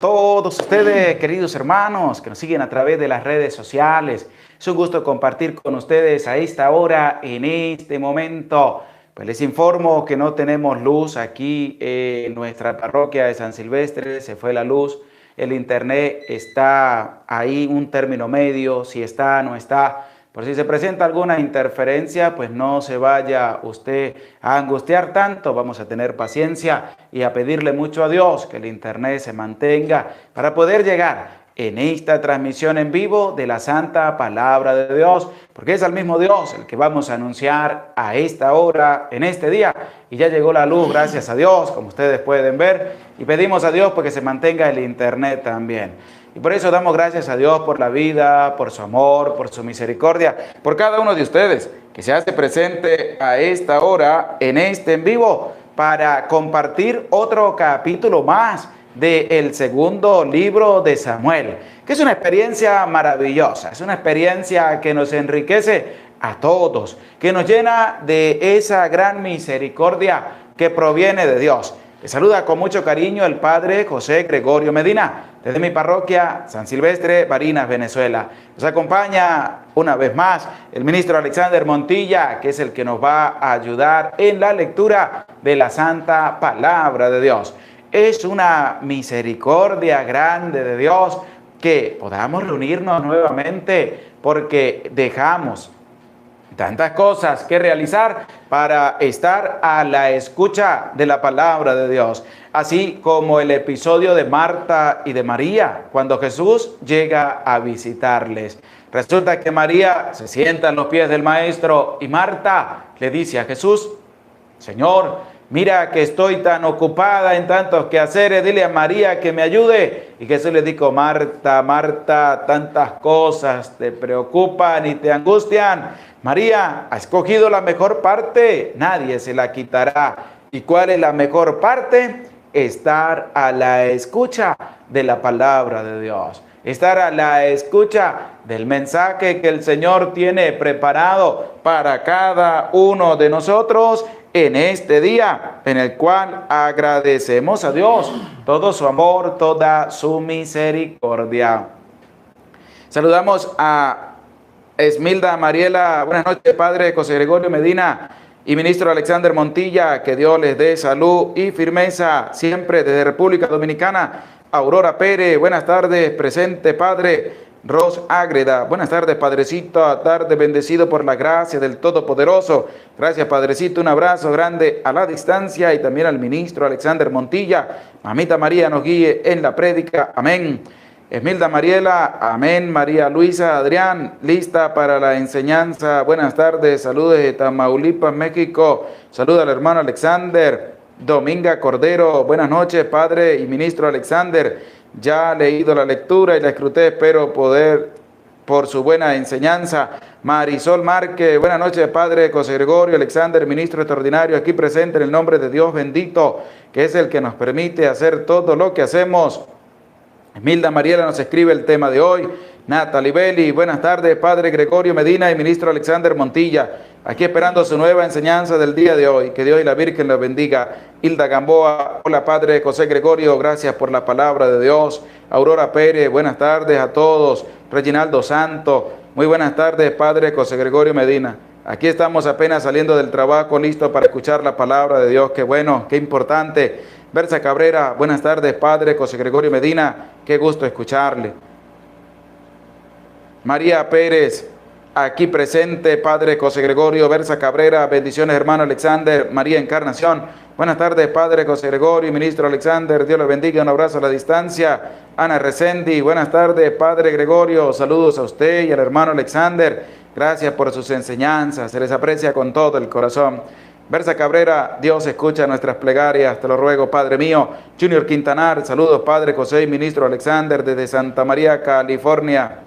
Todos ustedes, queridos hermanos, que nos siguen a través de las redes sociales. Es un gusto compartir con ustedes a esta hora, en este momento. Pues les informo que no tenemos luz aquí en nuestra parroquia de San Silvestre. Se fue la luz. El internet está ahí, un término medio, si está, no está. Por si se presenta alguna interferencia, pues no se vaya usted a angustiar tanto. Vamos a tener paciencia y a pedirle mucho a Dios que el internet se mantenga para poder llegar en esta transmisión en vivo de la Santa Palabra de Dios, porque es al mismo Dios el que vamos a anunciar a esta hora, en este día. Y ya llegó la luz, gracias a Dios, como ustedes pueden ver, y pedimos a Dios porque se mantenga el internet también. Y por eso damos gracias a Dios por la vida, por su amor, por su misericordia, por cada uno de ustedes que se hace presente a esta hora, en este en vivo, para compartir otro capítulo más del segundo libro de Samuel, que es una experiencia maravillosa, es una experiencia que nos enriquece a todos, que nos llena de esa gran misericordia que proviene de Dios. Les saluda con mucho cariño el Padre José Gregorio Medina, desde mi parroquia San Silvestre, Barinas, Venezuela. Nos acompaña una vez más el ministro Alexander Montilla, que es el que nos va a ayudar en la lectura de la Santa Palabra de Dios. Es una misericordia grande de Dios que podamos reunirnos nuevamente, porque dejamos tantas cosas que realizar para estar a la escucha de la palabra de Dios. Así como el episodio de Marta y de María, cuando Jesús llega a visitarles. Resulta que María se sienta en los pies del Maestro y Marta le dice a Jesús: Señor, mira que estoy tan ocupada en tantos quehaceres, dile a María que me ayude. Y Jesús le dijo: Marta, Marta, tantas cosas te preocupan y te angustian. María ha escogido la mejor parte, nadie se la quitará. ¿Y cuál es la mejor parte? Estar a la escucha de la palabra de Dios. Estar a la escucha del mensaje que el Señor tiene preparado para cada uno de nosotros en este día, en el cual agradecemos a Dios todo su amor, toda su misericordia. Saludamos a Esmilda Mariela. Buenas noches, Padre José Gregorio Medina y ministro Alexander Montilla. Que Dios les dé salud y firmeza siempre desde República Dominicana. Aurora Pérez, buenas tardes, presente, Padre. Ros Ágreda, buenas tardes, Padrecito, tarde bendecido por la gracia del Todopoderoso. Gracias, Padrecito, un abrazo grande a la distancia, y también al ministro Alexander Montilla. Mamita María nos guíe en la prédica, amén. Esmilda Mariela, amén. María Luisa Adrián, lista para la enseñanza. Buenas tardes, saludos de Tamaulipas, México. Saluda al hermano Alexander. Dominga Cordero, buenas noches, Padre y ministro Alexander. Ya he leído la lectura y la escruté, espero poder por su buena enseñanza. Marisol Márquez, buenas noches, Padre José Gregorio Alexander, ministro extraordinario, aquí presente en el nombre de Dios bendito, que es el que nos permite hacer todo lo que hacemos. Esmilda Mariela nos escribe el tema de hoy. Natalie Belli, buenas tardes, Padre Gregorio Medina y ministro Alexander Montilla, aquí esperando su nueva enseñanza del día de hoy. Que Dios y la Virgen los bendiga. Hilda Gamboa, hola, Padre José Gregorio, gracias por la palabra de Dios. Aurora Pérez, buenas tardes a todos. Reginaldo Santo, muy buenas tardes, Padre José Gregorio Medina. Aquí estamos apenas saliendo del trabajo, listo para escuchar la palabra de Dios. Qué bueno, qué importante. Berza Cabrera, buenas tardes, Padre José Gregorio Medina, qué gusto escucharle. María Pérez, aquí presente, Padre José Gregorio. Berza Cabrera, bendiciones, hermano Alexander. María Encarnación, buenas tardes, Padre José Gregorio y ministro Alexander, Dios le bendiga, un abrazo a la distancia. Ana Resendi, buenas tardes, Padre Gregorio, saludos a usted y al hermano Alexander, gracias por sus enseñanzas, se les aprecia con todo el corazón. Berza Cabrera, Dios escucha nuestras plegarias, te lo ruego, Padre mío. Junior Quintanar, saludos, Padre José y ministro Alexander, desde Santa María, California.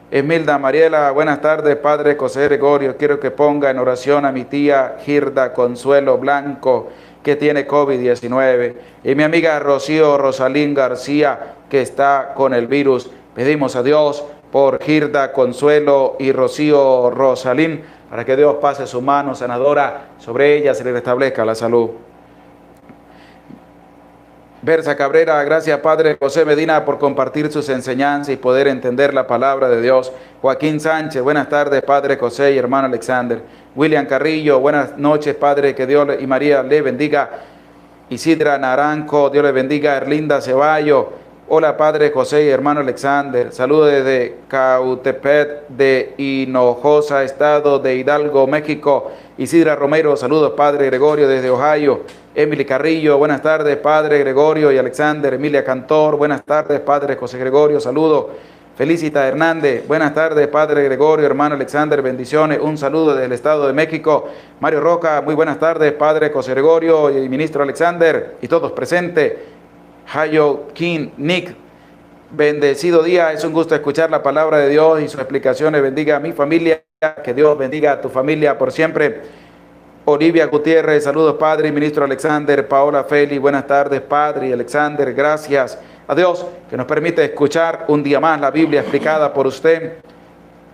Esmilda Mariela, buenas tardes, Padre José Gregorio, quiero que ponga en oración a mi tía Girda Consuelo Blanco, que tiene COVID-19, y mi amiga Rocío Rosalín García, que está con el virus. Pedimos a Dios por Girda Consuelo y Rocío Rosalín, para que Dios pase su mano sanadora sobre ellas y le restablezca la salud. Berza Cabrera, gracias Padre José Medina por compartir sus enseñanzas y poder entender la palabra de Dios. Joaquín Sánchez, buenas tardes Padre José y hermano Alexander. William Carrillo, buenas noches Padre, que Dios y María le bendiga. Isidra Naranjo, Dios le bendiga. Erlinda Ceballo, hola Padre José y hermano Alexander. Saludos desde Cautepec de Hinojosa, estado de Hidalgo, México. Isidra Romero, saludos Padre Gregorio desde Ohio. Emily Carrillo, buenas tardes Padre Gregorio y Alexander. Emilia Cantor, buenas tardes Padre José Gregorio, saludos. Felicita Hernández, buenas tardes Padre Gregorio, hermano Alexander, bendiciones, un saludo desde el Estado de México. Mario Roca, muy buenas tardes Padre José Gregorio y ministro Alexander y todos presentes. Hayo King Nick, bendecido día, es un gusto escuchar la palabra de Dios y sus explicaciones. Bendiga a mi familia, que Dios bendiga a tu familia por siempre. Olivia Gutiérrez, saludos Padre y ministro Alexander. Paola Feli, buenas tardes Padre y Alexander, gracias a Dios que nos permite escuchar un día más la Biblia explicada por usted.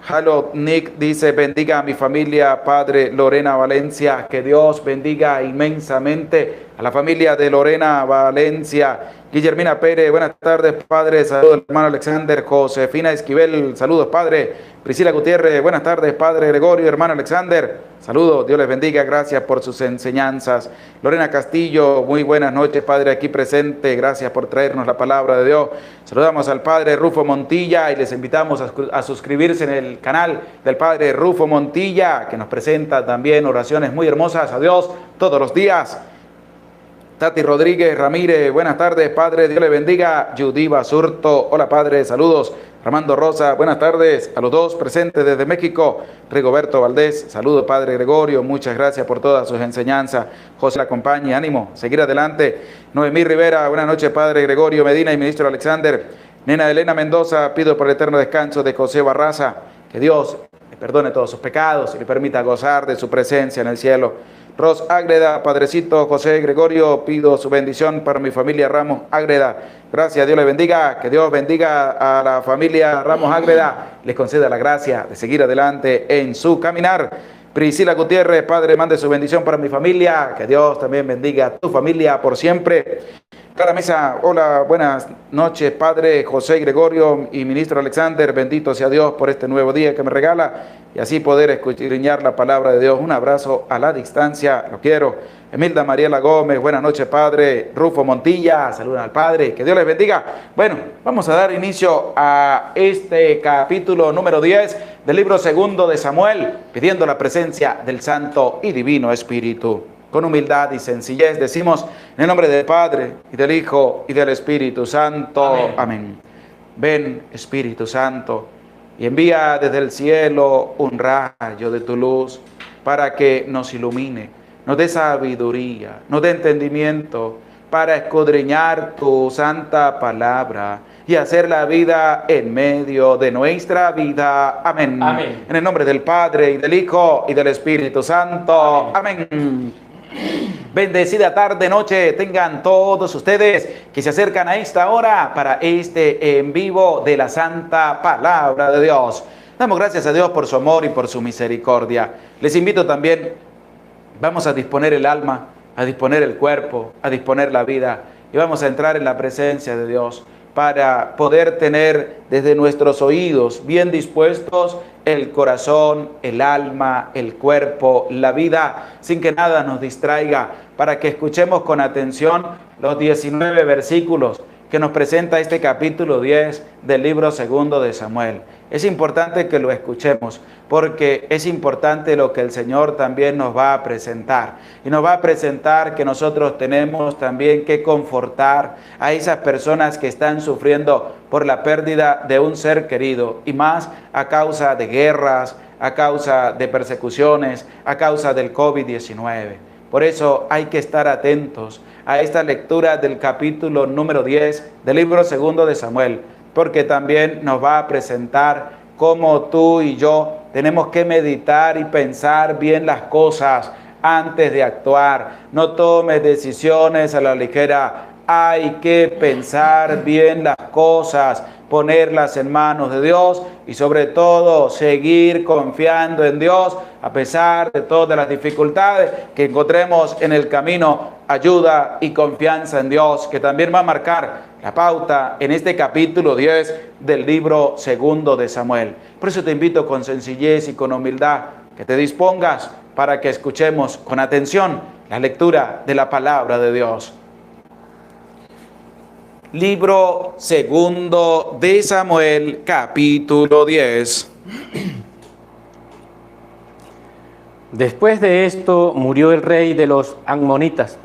Halo Nick dice, bendiga a mi familia, Padre Lorena Valencia, que Dios bendiga inmensamente a la familia de Lorena Valencia. Guillermina Pérez, buenas tardes Padre, saludos hermano Alexander. Josefina Esquivel, saludos Padre. Priscila Gutiérrez, buenas tardes Padre Gregorio, hermano Alexander, saludos, Dios les bendiga, gracias por sus enseñanzas. Lorena Castillo, muy buenas noches Padre aquí presente, gracias por traernos la palabra de Dios. Saludamos al Padre Rufo Montilla y les invitamos a suscribirse en el canal del Padre Rufo Montilla, que nos presenta también oraciones muy hermosas a Dios todos los días. Tati Rodríguez Ramírez, buenas tardes Padre, Dios le bendiga. Judy Basurto, hola Padre, saludos. Armando Rosa, buenas tardes a los dos presentes desde México. Rigoberto Valdés, saludos Padre Gregorio, muchas gracias por todas sus enseñanzas. José la acompañe, ánimo, seguir adelante. Noemí Rivera, buenas noches Padre Gregorio Medina y ministro Alexander. Nena Elena Mendoza, pido por el eterno descanso de José Barraza, que Dios le perdone todos sus pecados y le permita gozar de su presencia en el cielo. Ros Ágreda, Padrecito José Gregorio, pido su bendición para mi familia Ramos Ágreda. Gracias, Dios le bendiga, que Dios bendiga a la familia Ramos Ágreda, les conceda la gracia de seguir adelante en su caminar. Priscila Gutiérrez, Padre, mande su bendición para mi familia, que Dios también bendiga a tu familia por siempre. Clara Mesa, hola, buenas noches, Padre José Gregorio y ministro Alexander, bendito sea Dios por este nuevo día que me regala y así poder escudriñar la palabra de Dios. Un abrazo a la distancia, lo quiero. Emilda Mariela Gómez, buenas noches, Padre. Rufo Montilla, saludan al Padre, que Dios les bendiga. Bueno, vamos a dar inicio a este capítulo número 10 del libro segundo de Samuel, pidiendo la presencia del Santo y Divino Espíritu. Con humildad y sencillez decimos, en el nombre del Padre, y del Hijo, y del Espíritu Santo. Amén. Amén. Ven, Espíritu Santo, y envía desde el cielo un rayo de tu luz para que nos ilumine, nos dé sabiduría, nos dé entendimiento para escudriñar tu santa palabra y hacer la vida en medio de nuestra vida. Amén. Amén. En el nombre del Padre, y del Hijo, y del Espíritu Santo. Amén. Amén. Bendecida tarde, noche tengan todos ustedes que se acercan a esta hora para este en vivo de la Santa Palabra de Dios. Damos gracias a Dios por su amor y por su misericordia. Les invito también, vamos a disponer el alma, a disponer el cuerpo, a disponer la vida y vamos a entrar en la presencia de Dios para poder tener desde nuestros oídos bien dispuestos el corazón, el alma, el cuerpo, la vida, sin que nada nos distraiga, para que escuchemos con atención los 19 versículos que nos presenta este capítulo 10 del libro segundo de Samuel. Es importante que lo escuchemos porque es importante lo que el Señor también nos va a presentar. Y nos va a presentar que nosotros tenemos también que confortar a esas personas que están sufriendo por la pérdida de un ser querido y más a causa de guerras, a causa de persecuciones, a causa del COVID-19. Por eso hay que estar atentos a esta lectura del capítulo número 10 del libro segundo de Samuel, porque también nos va a presentar cómo tú y yo tenemos que meditar y pensar bien las cosas antes de actuar. No tomes decisiones a la ligera. Hay que pensar bien las cosas, ponerlas en manos de Dios y sobre todo seguir confiando en Dios a pesar de todas las dificultades que encontremos en el camino. ayuda y confianza en Dios, que también va a marcar la pauta en este capítulo 10 del libro segundo de Samuel. Por eso te invito con sencillez y con humildad que te dispongas para que escuchemos con atención la lectura de la palabra de Dios. Libro segundo de Samuel, capítulo 10. Después de esto murió el rey de los amonitas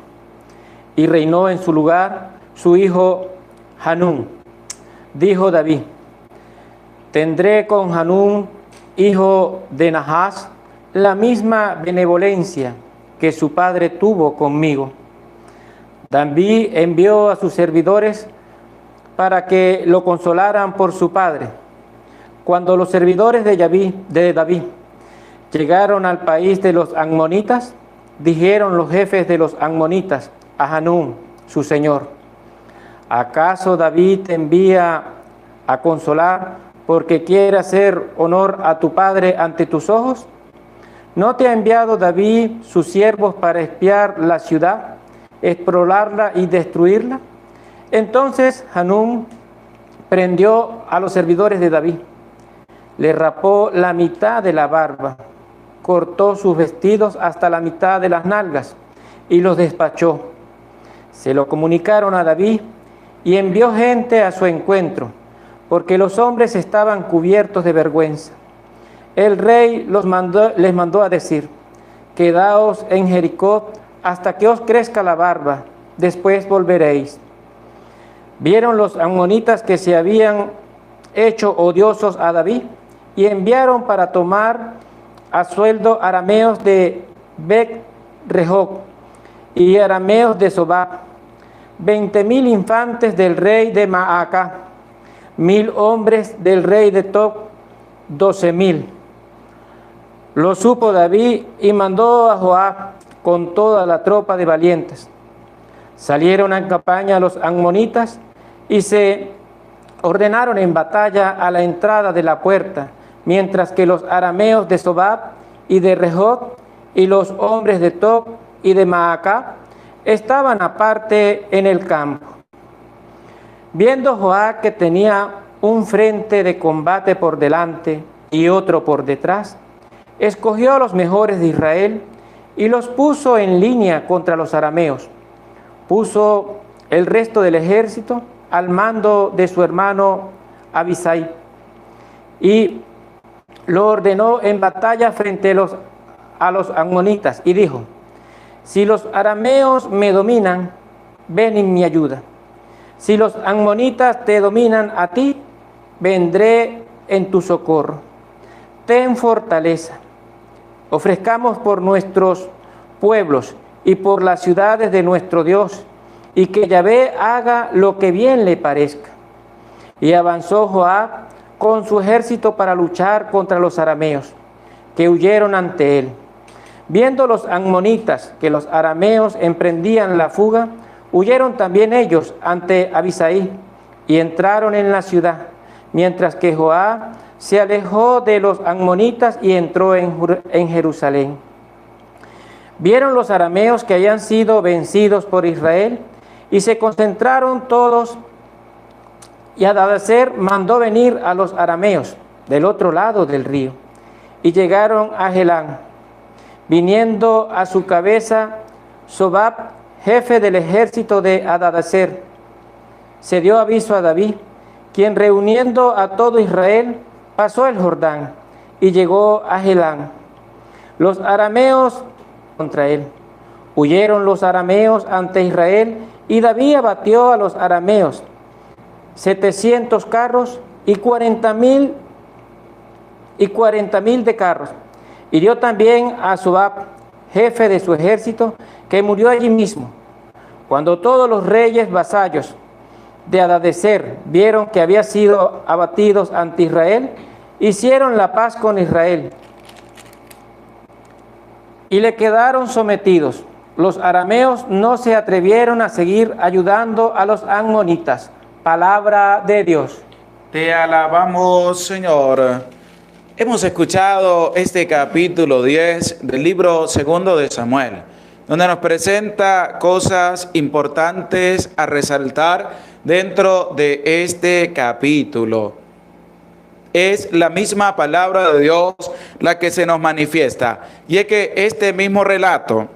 y reinó en su lugar su hijo Hanún. Dijo David: tendré con Hanún, hijo de Nahas, la misma benevolencia que su padre tuvo conmigo. David envió a sus servidores para que lo consolaran por su padre. Cuando los servidores de David llegaron al país de los amonitas, dijeron los jefes de los amonitas a Hanún, su señor: ¿acaso David te envía a consolar porque quiere hacer honor a tu padre ante tus ojos? ¿No te ha enviado David sus siervos para espiar la ciudad, explorarla y destruirla? Entonces Hanún prendió a los servidores de David, le rapó la mitad de la barba, cortó sus vestidos hasta la mitad de las nalgas y los despachó. Se lo comunicaron a David y envió gente a su encuentro, porque los hombres estaban cubiertos de vergüenza. El rey les mandó a decir: quedaos en Jericó hasta que os crezca la barba, después volveréis. Vieron los amonitas que se habían hecho odiosos a David y enviaron para tomar a sueldo arameos de Bet-Rehob y arameos de Sobab, 20,000 infantes del rey de Maacá, 1,000 hombres del rey de Tob, 12,000. Lo supo David y mandó a Joab con toda la tropa de valientes. Salieron en campaña los amonitas y se ordenaron en batalla a la entrada de la puerta, mientras que los arameos de Sobab y de Rehob y los hombres de Tob y de Maacá estaban aparte en el campo. Viendo Joab que tenía un frente de combate por delante y otro por detrás, escogió a los mejores de Israel y los puso en línea contra los arameos. Puso el resto del ejército al mando de su hermano Abisai y lo ordenó en batalla frente a los amonitas y dijo: si los arameos me dominan, ven en mi ayuda. Si los amonitas te dominan a ti, vendré en tu socorro. Ten fortaleza. Ofrezcamos por nuestros pueblos y por las ciudades de nuestro Dios, y que Yahvé haga lo que bien le parezca. Y avanzó Joab con su ejército para luchar contra los arameos, que huyeron ante él. Viendo los amonitas que los arameos emprendían la fuga, huyeron también ellos ante Abisai y entraron en la ciudad, mientras que Joab se alejó de los amonitas y entró en Jerusalén. Vieron los arameos que habían sido vencidos por Israel y se concentraron todos, y Hadadezer mandó venir a los arameos del otro lado del río y llegaron a Helán, viniendo a su cabeza Sobab, jefe del ejército de Hadadezer. Se dio aviso a David, quien reuniendo a todo Israel pasó el Jordán y llegó a Helán. Los arameos contra él. Huyeron los arameos ante Israel y David abatió a los arameos, 700 carros y 40,000 de carros. Hirió también a Sobab, jefe de su ejército, que murió allí mismo. Cuando todos los reyes vasallos de Hadadezer vieron que había sido abatidos ante Israel, hicieron la paz con Israel y le quedaron sometidos. Los arameos no se atrevieron a seguir ayudando a los amonitas. Palabra de Dios. Te alabamos, Señor. Hemos escuchado este capítulo 10 del libro segundo de Samuel. donde nos presenta cosas importantes a resaltar dentro de este capítulo. Es la misma palabra de Dios la que se nos manifiesta. Y es que este mismo relato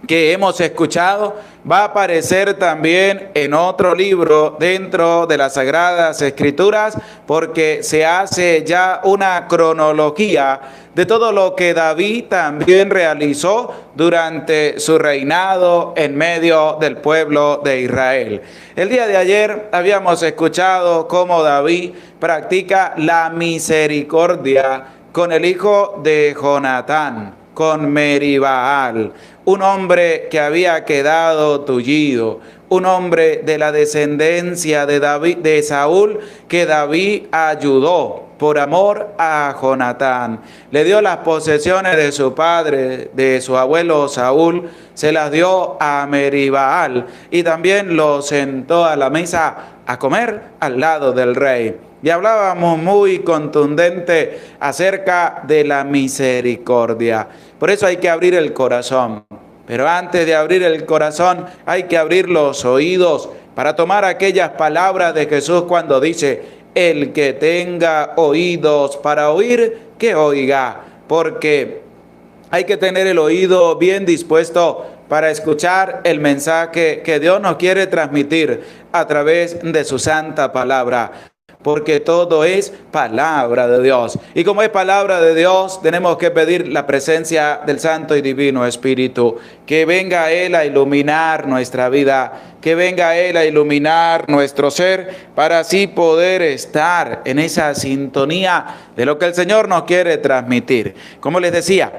que hemos escuchado va a aparecer también en otro libro dentro de las Sagradas Escrituras, porque se hace ya una cronología de todo lo que David también realizó durante su reinado en medio del pueblo de Israel. El día de ayer habíamos escuchado cómo David practica la misericordia con el hijo de Jonatán, con Meribaal, un hombre que había quedado tullido, un hombre de la descendencia de David, de Saúl, que David ayudó por amor a Jonatán. Le dio las posesiones de su padre, de su abuelo Saúl, se las dio a Meribaal y también lo sentó a la mesa a comer al lado del rey. Y hablábamos muy contundente acerca de la misericordia. Por eso hay que abrir el corazón. Pero antes de abrir el corazón hay que abrir los oídos para tomar aquellas palabras de Jesús cuando dice: el que tenga oídos para oír, que oiga. Porque hay que tener el oído bien dispuesto para escuchar el mensaje que Dios nos quiere transmitir a través de su santa palabra. Porque todo es palabra de Dios. Y como es palabra de Dios, tenemos que pedir la presencia del Santo y Divino Espíritu. Que venga Él a iluminar nuestra vida, que venga Él a iluminar nuestro ser, para así poder estar en esa sintonía de lo que el Señor nos quiere transmitir. Como les decía,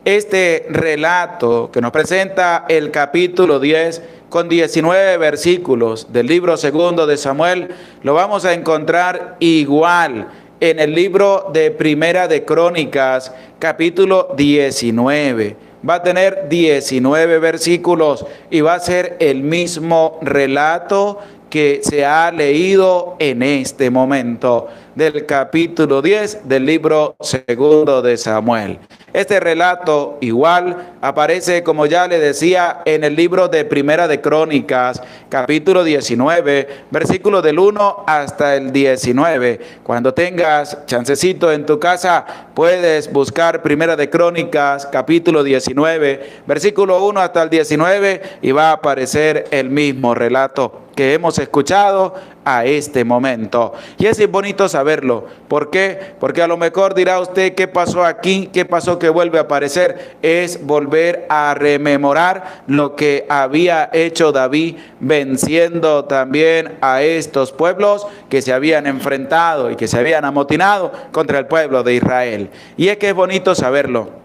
este relato que nos presenta el capítulo 10, con 19 versículos del libro segundo de Samuel, lo vamos a encontrar igual en el libro de Primera de Crónicas, capítulo 19. Va a tener 19 versículos y va a ser el mismo relato que se ha leído en este momento del capítulo 10 del libro segundo de Samuel. Este relato igual aparece, como ya le decía, en el libro de Primera de Crónicas, capítulo 19, versículo del 1 hasta el 19. Cuando tengas chancecito en tu casa, puedes buscar Primera de Crónicas, capítulo 19, versículo 1 hasta el 19, y va a aparecer el mismo relato que hemos escuchado a este momento. Y es bonito saberlo. ¿Por qué? Porque a lo mejor dirá usted: ¿qué pasó aquí? ¿Qué pasó que vuelve a aparecer? Es volver a rememorar lo que había hecho David, venciendo también a estos pueblos que se habían enfrentado y que se habían amotinado contra el pueblo de Israel. Y es que es bonito saberlo.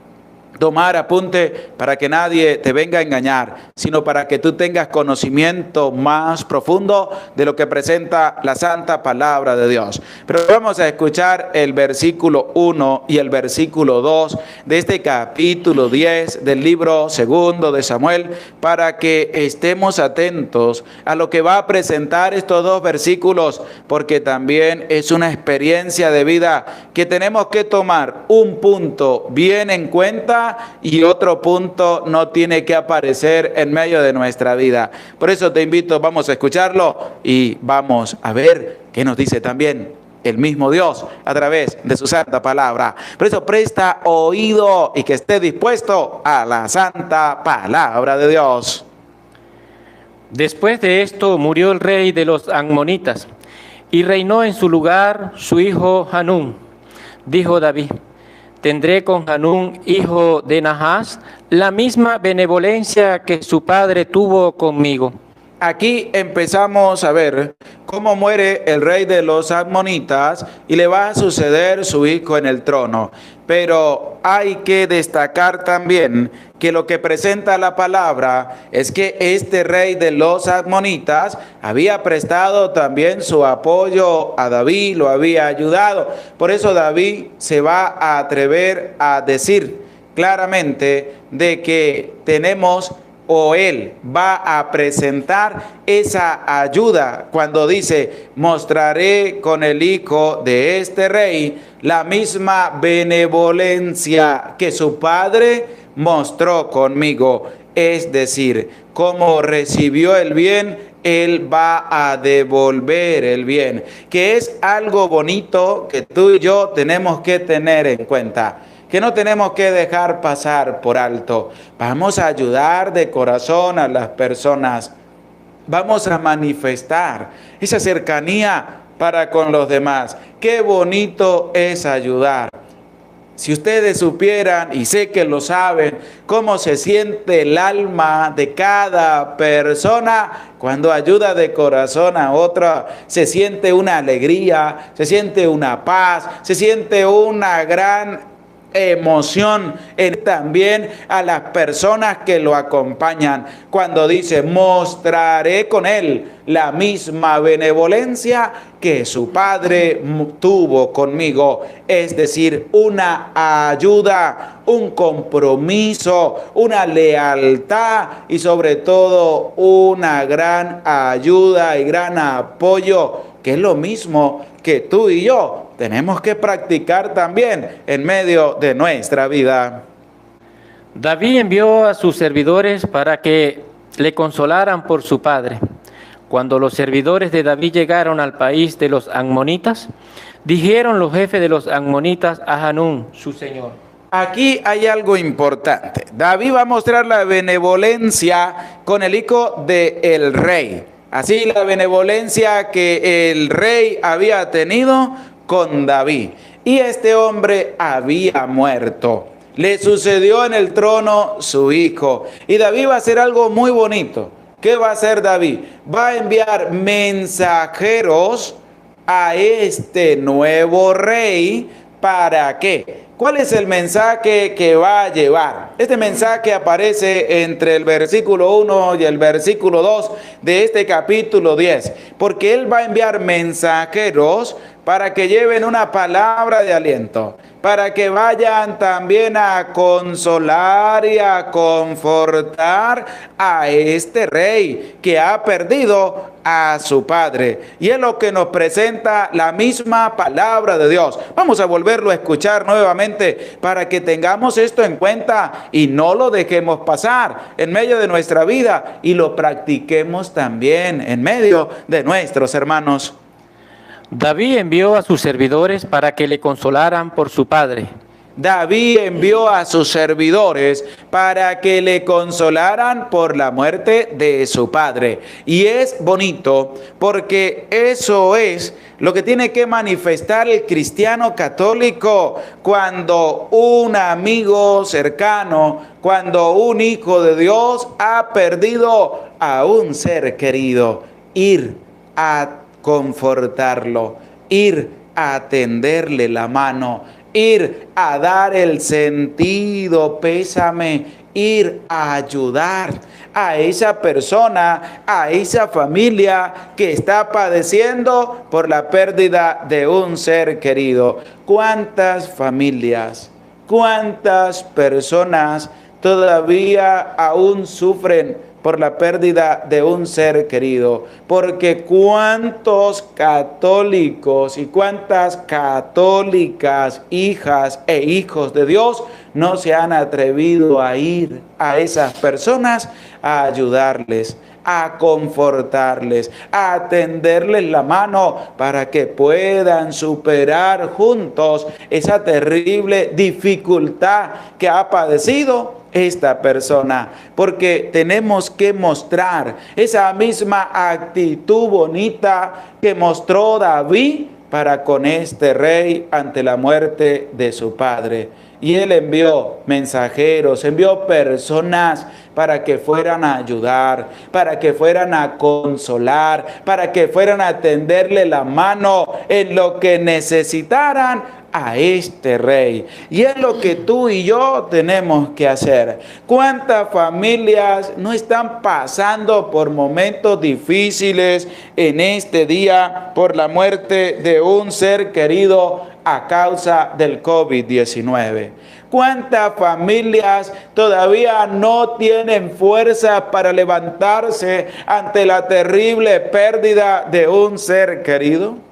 Tomar apunte para que nadie te venga a engañar, sino para que tú tengas conocimiento más profundo de lo que presenta la santa palabra de Dios. Pero vamos a escuchar el versículo 1 y el versículo 2 de este capítulo 10 del libro segundo de Samuel, para que estemos atentos a lo que va a presentar estos dos versículos, porque también es una experiencia de vida que tenemos que tomar un punto bien en cuenta y otro punto no tiene que aparecer en medio de nuestra vida. Por eso te invito, vamos a escucharlo y vamos a ver qué nos dice también el mismo Dios a través de su santa palabra. Por eso presta oído y que esté dispuesto a la santa palabra de Dios. Después de esto murió el rey de los amonitas y reinó en su lugar su hijo Hanún. Dijo David: tendré con Hanún, hijo de Nahas, la misma benevolencia que su padre tuvo conmigo. Aquí empezamos a ver cómo muere el rey de los amonitas y le va a suceder su hijo en el trono. Pero hay que destacar también que lo que presenta la palabra es que este rey de los amonitas había prestado también su apoyo a David, lo había ayudado. Por eso David se va a atrever a decir claramente de que tenemos, o él va a presentar esa ayuda cuando dice: mostraré con el hijo de este rey la misma benevolencia que su padre mostró conmigo. Es decir, como recibió el bien, Él va a devolver el bien, que es algo bonito que tú y yo tenemos que tener en cuenta, que no tenemos que dejar pasar por alto. Vamos a ayudar de corazón a las personas. Vamos a manifestar esa cercanía para con los demás. Qué bonito es ayudar. Si ustedes supieran, y sé que lo saben, cómo se siente el alma de cada persona cuando ayuda de corazón a otra, se siente una alegría, se siente una paz, se siente una gran emoción también a las personas que lo acompañan, cuando dice: mostraré con él la misma benevolencia que su padre tuvo conmigo. Es decir, una ayuda, un compromiso, una lealtad y sobre todo una gran ayuda y gran apoyo, que es lo mismo que tú y yo tenemos que practicar también en medio de nuestra vida. David envió a sus servidores para que le consolaran por su padre. Cuando los servidores de David llegaron al país de los amonitas, dijeron los jefes de los amonitas a Hanún, su señor. Aquí hay algo importante. David va a mostrar la benevolencia con el hijo del rey. Así, la benevolencia que el rey había tenido con David. Y este hombre había muerto. Le sucedió en el trono su hijo. Y David va a hacer algo muy bonito. ¿Qué va a hacer David? Va a enviar mensajeros a este nuevo rey. ¿Para qué? ¿Cuál es el mensaje que va a llevar? Este mensaje aparece entre el versículo 1 y el versículo 2 de este capítulo 10. Porque él va a enviar mensajeros para que lleven una palabra de aliento, para que vayan también a consolar y a confortar a este rey que ha perdido a su padre. Y es lo que nos presenta la misma palabra de Dios. Vamos a volverlo a escuchar nuevamente para que tengamos esto en cuenta y no lo dejemos pasar en medio de nuestra vida y lo practiquemos también en medio de nuestros hermanos. David envió a sus servidores para que le consolaran por su padre. David envió a sus servidores para que le consolaran por la muerte de su padre. Y es bonito porque eso es lo que tiene que manifestar el cristiano católico cuando un amigo cercano, cuando un hijo de Dios ha perdido a un ser querido. Ir a confortarlo, ir a tenderle la mano, ir a dar el sentido pésame, ir a ayudar a esa persona, a esa familia que está padeciendo por la pérdida de un ser querido. ¿Cuántas familias, cuántas personas todavía aún sufren por la pérdida de un ser querido? Porque cuántos católicos y cuántas católicas, hijas e hijos de Dios, no se han atrevido a ir a esas personas a ayudarles, a confortarles, a tenderles la mano para que puedan superar juntos esa terrible dificultad que ha padecido esta persona, porque tenemos que mostrar esa misma actitud bonita que mostró David para con este rey ante la muerte de su padre. Y él envió mensajeros, envió personas para que fueran a ayudar, para que fueran a consolar, para que fueran a tenderle la mano en lo que necesitaran a este rey. Y es lo que tú y yo tenemos que hacer. ¿Cuántas familias no están pasando por momentos difíciles en este día por la muerte de un ser querido a causa del COVID-19? ¿Cuántas familias todavía no tienen fuerza para levantarse ante la terrible pérdida de un ser querido?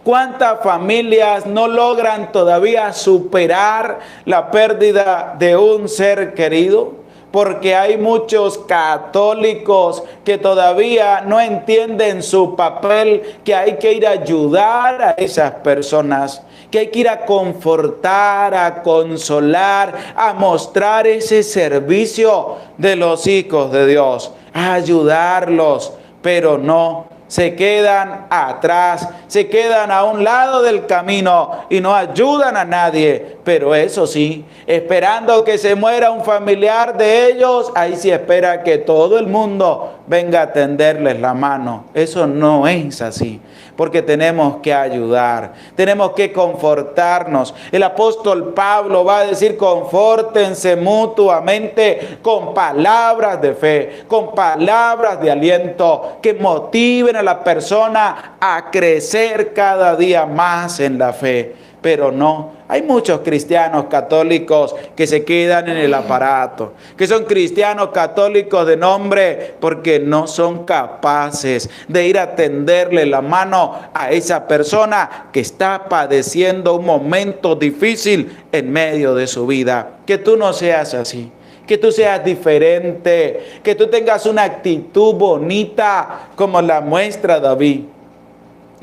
¿Cuántas familias no logran todavía superar la pérdida de un ser querido? porque hay muchos católicos que todavía no entienden su papel, que hay que ir a ayudar a esas personas, que hay que ir a confortar, a consolar, a mostrar ese servicio de los hijos de Dios, a ayudarlos, pero no, se quedan atrás, se quedan a un lado del camino y no ayudan a nadie. Pero eso sí, esperando que se muera un familiar de ellos, ahí sí espera que todo el mundo venga a tenderles la mano. Eso no es así, porque tenemos que ayudar, tenemos que confortarnos. El apóstol Pablo va a decir: confórtense mutuamente con palabras de fe, con palabras de aliento, que motiven a la persona a crecer cada día más en la fe. Pero no, hay muchos cristianos católicos que se quedan en el aparato, que son cristianos católicos de nombre, porque no son capaces de ir a tenderle la mano a esa persona que está padeciendo un momento difícil en medio de su vida. Que tú no seas así, que tú seas diferente, que tú tengas una actitud bonita como la muestra David.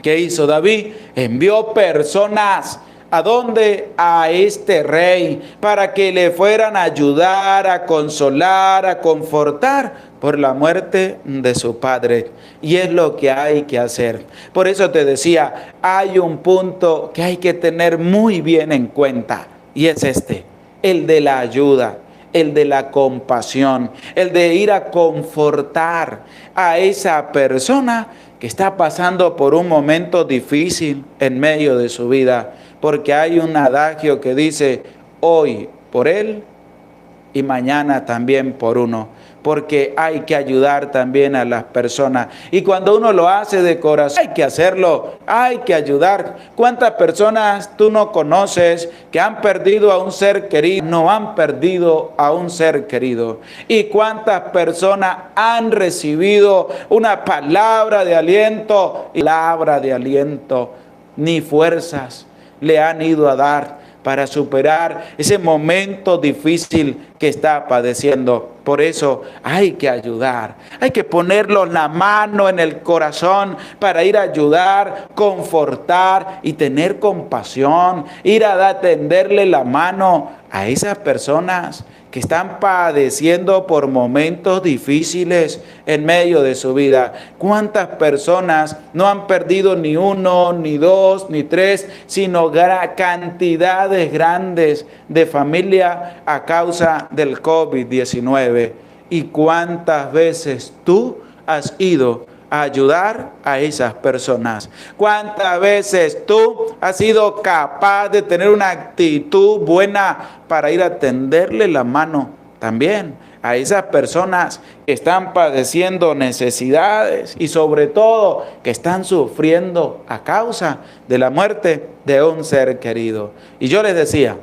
¿Qué hizo David? Envió personas. ¿A dónde? A este rey, para que le fueran a ayudar, a consolar, a confortar por la muerte de su padre. Y es lo que hay que hacer. Por eso te decía, hay un punto que hay que tener muy bien en cuenta, y es este: el de la ayuda, el de la compasión, el de ir a confortar a esa persona que está pasando por un momento difícil en medio de su vida. Porque hay un adagio que dice: hoy por él y mañana también por uno. Porque hay que ayudar también a las personas. Y cuando uno lo hace de corazón, hay que hacerlo, hay que ayudar. ¿Cuántas personas tú no conoces que han perdido a un ser querido? No han perdido a un ser querido. ¿Y cuántas personas han recibido una palabra de aliento? Palabra de aliento, ni fuerzas le han ido a dar para superar ese momento difícil que está padeciendo. Por eso hay que ayudar, hay que ponerlos la mano en el corazón para ir a ayudar, confortar y tener compasión, ir a tenderle la mano a esas personas que están padeciendo por momentos difíciles en medio de su vida. ¿Cuántas personas no han perdido ni uno, ni dos, ni tres, sino cantidades grandes de familia a causa del COVID-19? ¿Y cuántas veces tú has ido a ayudar a esas personas? ¿Cuántas veces tú has sido capaz de tener una actitud buena para ir a tenderle la mano también a esas personas que están padeciendo necesidades y sobre todo que están sufriendo a causa de la muerte de un ser querido? Y yo les decía,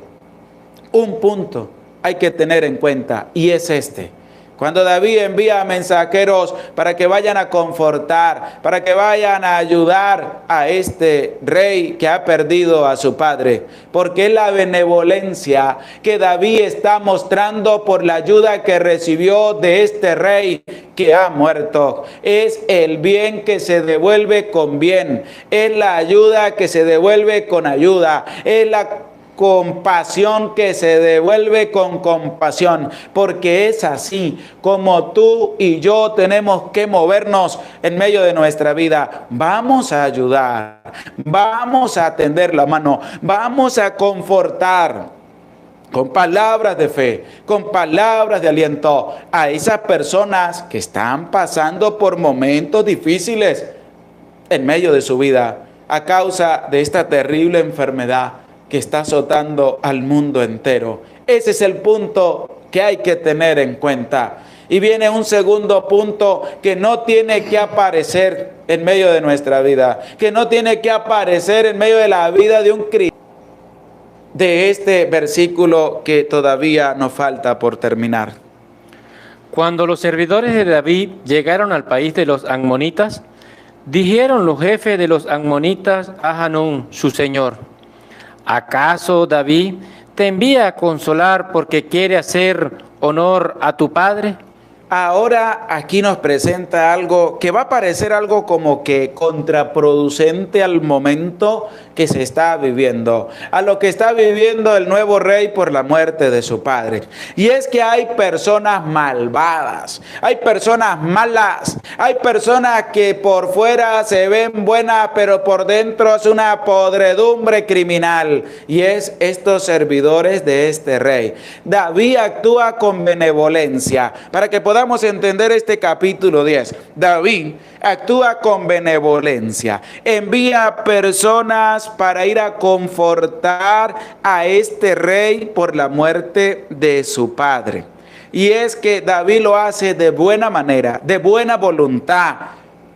un punto hay que tener en cuenta, y es este: cuando David envía mensajeros para que vayan a confortar, para que vayan a ayudar a este rey que ha perdido a su padre, porque es la benevolencia que David está mostrando por la ayuda que recibió de este rey que ha muerto. Es el bien que se devuelve con bien, es la ayuda que se devuelve con ayuda, es la compasión que se devuelve con compasión, porque es así como tú y yo tenemos que movernos en medio de nuestra vida. Vamos a ayudar, vamos a tender la mano, vamos a confortar con palabras de fe, con palabras de aliento a esas personas que están pasando por momentos difíciles en medio de su vida a causa de esta terrible enfermedad que está azotando al mundo entero. Ese es el punto que hay que tener en cuenta. Y viene un segundo punto que no tiene que aparecer en medio de nuestra vida, que no tiene que aparecer en medio de la vida de un cristiano. De este versículo que todavía nos falta por terminar. Cuando los servidores de David llegaron al país de los amonitas, dijeron los jefes de los amonitas a Hanún, su señor: ¿acaso David te envía a consolar porque quiere hacer honor a tu padre? Ahora aquí nos presenta algo que va a parecer algo como que contraproducente al momento que se está viviendo, a lo que está viviendo el nuevo rey por la muerte de su padre. Y es que hay personas malvadas, hay personas malas, hay personas que por fuera se ven buenas, pero por dentro es una podredumbre criminal. Y es estos servidores de este rey. David actúa con benevolencia para que podamos entender este capítulo 10. David actúa con benevolencia, envía personas para ir a confortar a este rey por la muerte de su padre. Y es que David lo hace de buena manera, de buena voluntad,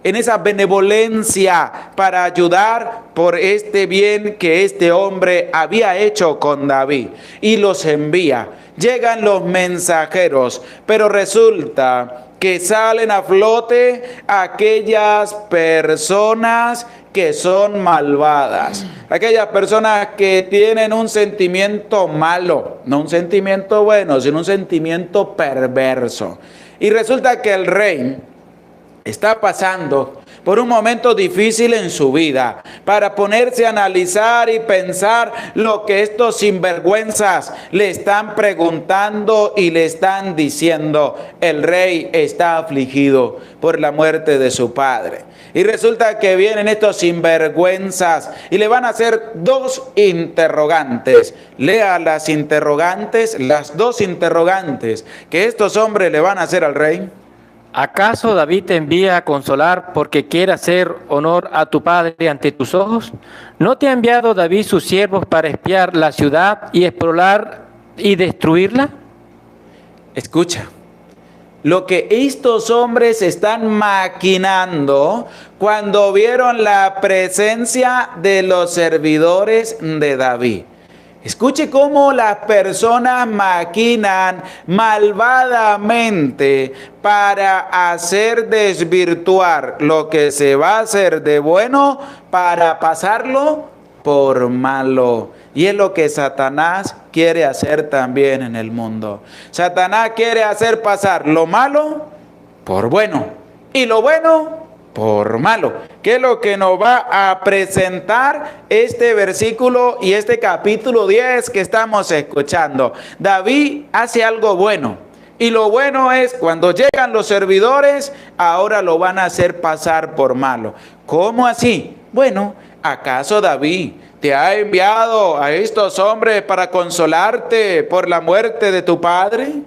en esa benevolencia para ayudar por este bien que este hombre había hecho con David. Y los envía. Llegan los mensajeros, pero resulta que salen a flote aquellas personas que son malvadas, aquellas personas que tienen un sentimiento malo, no un sentimiento bueno, sino un sentimiento perverso. Y resulta que el rey está pasando por un momento difícil en su vida, para ponerse a analizar y pensar lo que estos sinvergüenzas le están preguntando y le están diciendo. El rey está afligido por la muerte de su padre. Y resulta que vienen estos sinvergüenzas y le van a hacer dos interrogantes. Lea las interrogantes, las dos interrogantes que estos hombres le van a hacer al rey. ¿Acaso David te envía a consolar porque quiere hacer honor a tu padre ante tus ojos? ¿No te ha enviado David sus siervos para espiar la ciudad y explorar y destruirla? Escucha, lo que estos hombres están maquinando cuando vieron la presencia de los servidores de David. Escuche cómo las personas maquinan malvadamente para hacer desvirtuar lo que se va a hacer de bueno para pasarlo por malo. Y es lo que Satanás quiere hacer también en el mundo. Satanás quiere hacer pasar lo malo por bueno y lo bueno por malo. ¿Qué es lo que nos va a presentar este versículo y este capítulo 10 que estamos escuchando? David hace algo bueno. Y lo bueno es cuando llegan los servidores, ahora lo van a hacer pasar por malo. ¿Cómo así? Bueno, ¿acaso David te ha enviado a estos hombres para consolarte por la muerte de tu padre?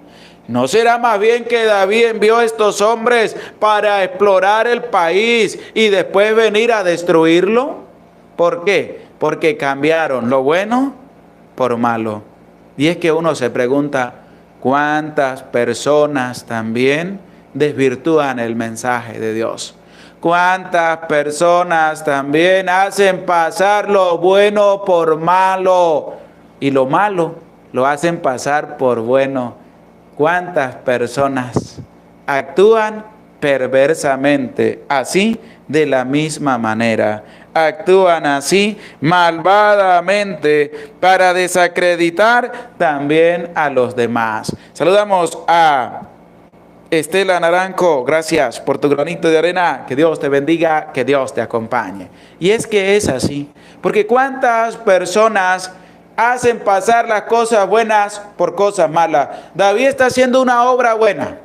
¿No será más bien que David envió a estos hombres para explorar el país y después venir a destruirlo? ¿Por qué? Porque cambiaron lo bueno por malo. Y es que uno se pregunta, ¿cuántas personas también desvirtúan el mensaje de Dios? ¿Cuántas personas también hacen pasar lo bueno por malo y lo malo lo hacen pasar por bueno? ¿Cuántas personas actúan perversamente así de la misma manera? Actúan así malvadamente para desacreditar también a los demás. Saludamos a Estela Naranjo, gracias por tu granito de arena, que Dios te bendiga, que Dios te acompañe. Y es que es así, porque cuántas personas hacen pasar las cosas buenas por cosas malas. David está haciendo una obra buena.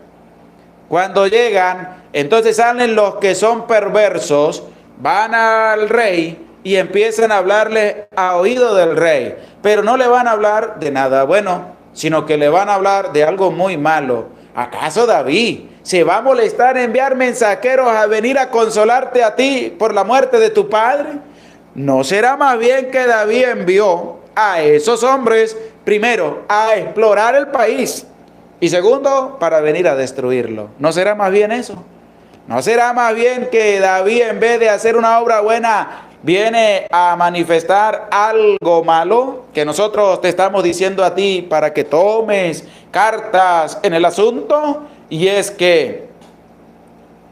Cuando llegan, entonces salen los que son perversos, van al rey y empiezan a hablarle a oído del rey, pero no le van a hablar de nada bueno, sino que le van a hablar de algo muy malo. ¿Acaso David se va a molestar en enviar mensajeros a venir a consolarte a ti por la muerte de tu padre? ¿No será más bien que David envió a esos hombres, primero, a explorar el país y segundo, para venir a destruirlo? ¿No será más bien eso? ¿No será más bien que David, en vez de hacer una obra buena, viene a manifestar algo malo que nosotros te estamos diciendo a ti para que tomes cartas en el asunto? Y es que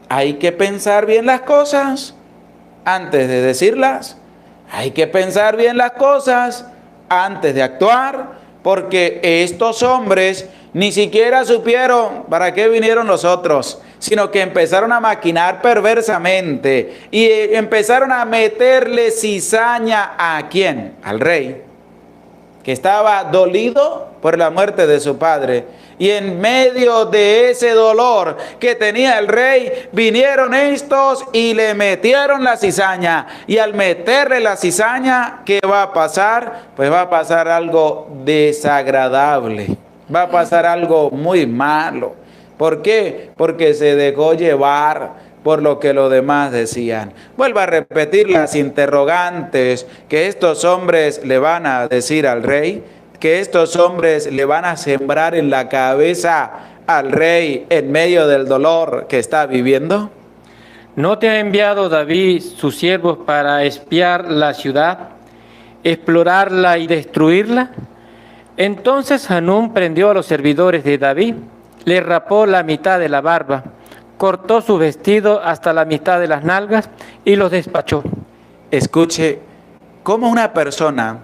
hay que pensar bien las cosas antes de decirlas. Hay que pensar bien las cosas antes de actuar, porque estos hombres ni siquiera supieron para qué vinieron los otros, sino que empezaron a maquinar perversamente y empezaron a meterle cizaña ¿a quién? Al rey, que estaba dolido por la muerte de su padre. Y en medio de ese dolor que tenía el rey, vinieron estos y le metieron la cizaña. Y al meterle la cizaña, ¿qué va a pasar? Pues va a pasar algo desagradable. Va a pasar algo muy malo. ¿Por qué? Porque se dejó llevar por lo que los demás decían. Vuelvo a repetir las interrogantes que estos hombres le van a decir al rey, que estos hombres le van a sembrar en la cabeza al rey en medio del dolor que está viviendo. ¿No te ha enviado David sus siervos para espiar la ciudad, explorarla y destruirla? Entonces Hanún prendió a los servidores de David, le rapó la mitad de la barba, cortó su vestido hasta la mitad de las nalgas y los despachó. Escuche, cómo una persona,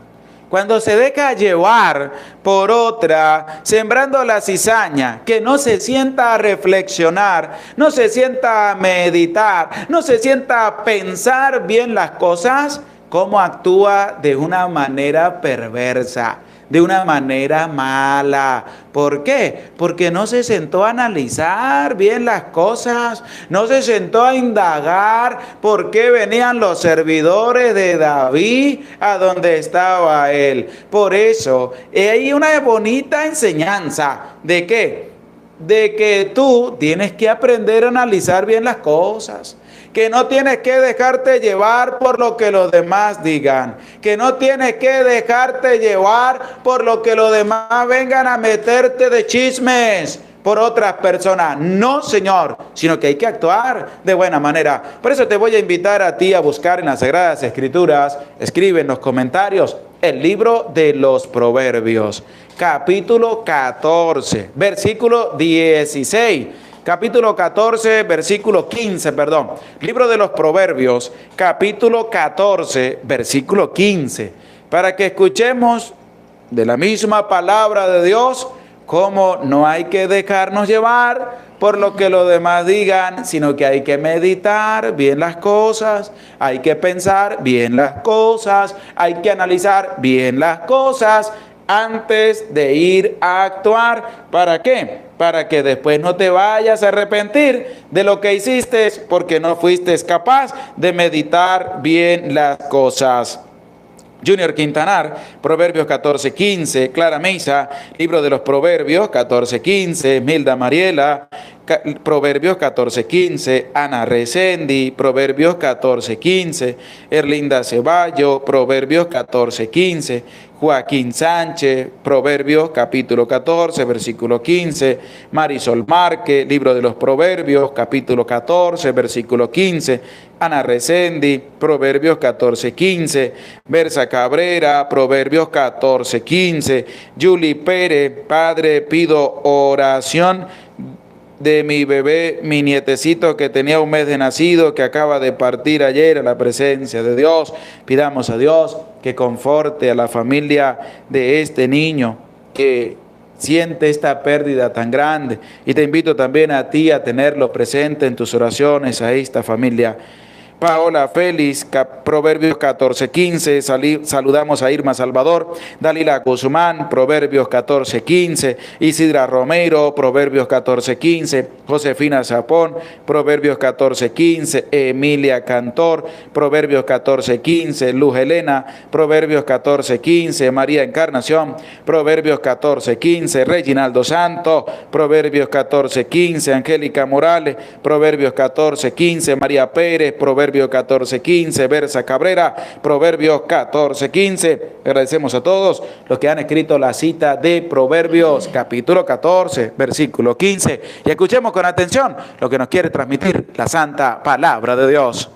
cuando se deja llevar por otra, sembrando la cizaña, que no se sienta a reflexionar, no se sienta a meditar, no se sienta a pensar bien las cosas, cómo actúa de una manera perversa, de una manera mala. ¿Por qué? Porque no se sentó a analizar bien las cosas, no se sentó a indagar por qué venían los servidores de David a donde estaba él. Por eso, hay una bonita enseñanza. ¿De qué? De que tú tienes que aprender a analizar bien las cosas, que no tienes que dejarte llevar por lo que los demás digan, que no tienes que dejarte llevar por lo que los demás vengan a meterte de chismes por otras personas. No, Señor, sino que hay que actuar de buena manera. Por eso te voy a invitar a ti a buscar en las Sagradas Escrituras, escribe en los comentarios, el libro de los Proverbios, capítulo 14, versículo 16. Capítulo 14, versículo 15, perdón. Libro de los Proverbios, capítulo 14, versículo 15. Para que escuchemos de la misma palabra de Dios, cómo no hay que dejarnos llevar por lo que los demás digan, sino que hay que meditar bien las cosas, hay que pensar bien las cosas, hay que analizar bien las cosas antes de ir a actuar. ¿Para qué? Para que después no te vayas a arrepentir de lo que hiciste porque no fuiste capaz de meditar bien las cosas. Junior Quintanar, Proverbios 14:15, Clara Mesa, Libro de los Proverbios 14:15, Milda Mariela, Proverbios 14:15, Ana Resendi, Proverbios 14:15, Erlinda Ceballo, Proverbios 14:15, Joaquín Sánchez, Proverbios capítulo 14, versículo 15, Marisol Márquez, Libro de los Proverbios, capítulo 14, versículo 15, Ana Resendi, Proverbios 14:15, Bersa Cabrera, Proverbios 14:15, Julie Pérez, Padre, pido oración de mi bebé, mi nietecito que tenía un mes de nacido, que acaba de partir ayer a la presencia de Dios. Pidamos a Dios que conforte a la familia de este niño que siente esta pérdida tan grande. Y te invito también a ti a tenerlo presente en tus oraciones a esta familia. Paola Félix, Proverbios 14:15, saludamos a Irma Salvador, Dalila Guzmán, Proverbios 14:15, Isidra Romero, Proverbios 14:15, Josefina Zapón, Proverbios 14:15, Emilia Cantor, Proverbios 14:15, Luz Helena, Proverbios 14:15, María Encarnación, Proverbios 14:15, Reginaldo Santo, Proverbios 14:15, Angélica Morales, Proverbios 14:15, María Pérez, Proverbios 14:15, Bersa Cabrera, Proverbios 14:15. Agradecemos a todos los que han escrito la cita de Proverbios capítulo 14, versículo 15. Y escuchemos con atención lo que nos quiere transmitir la santa palabra de Dios.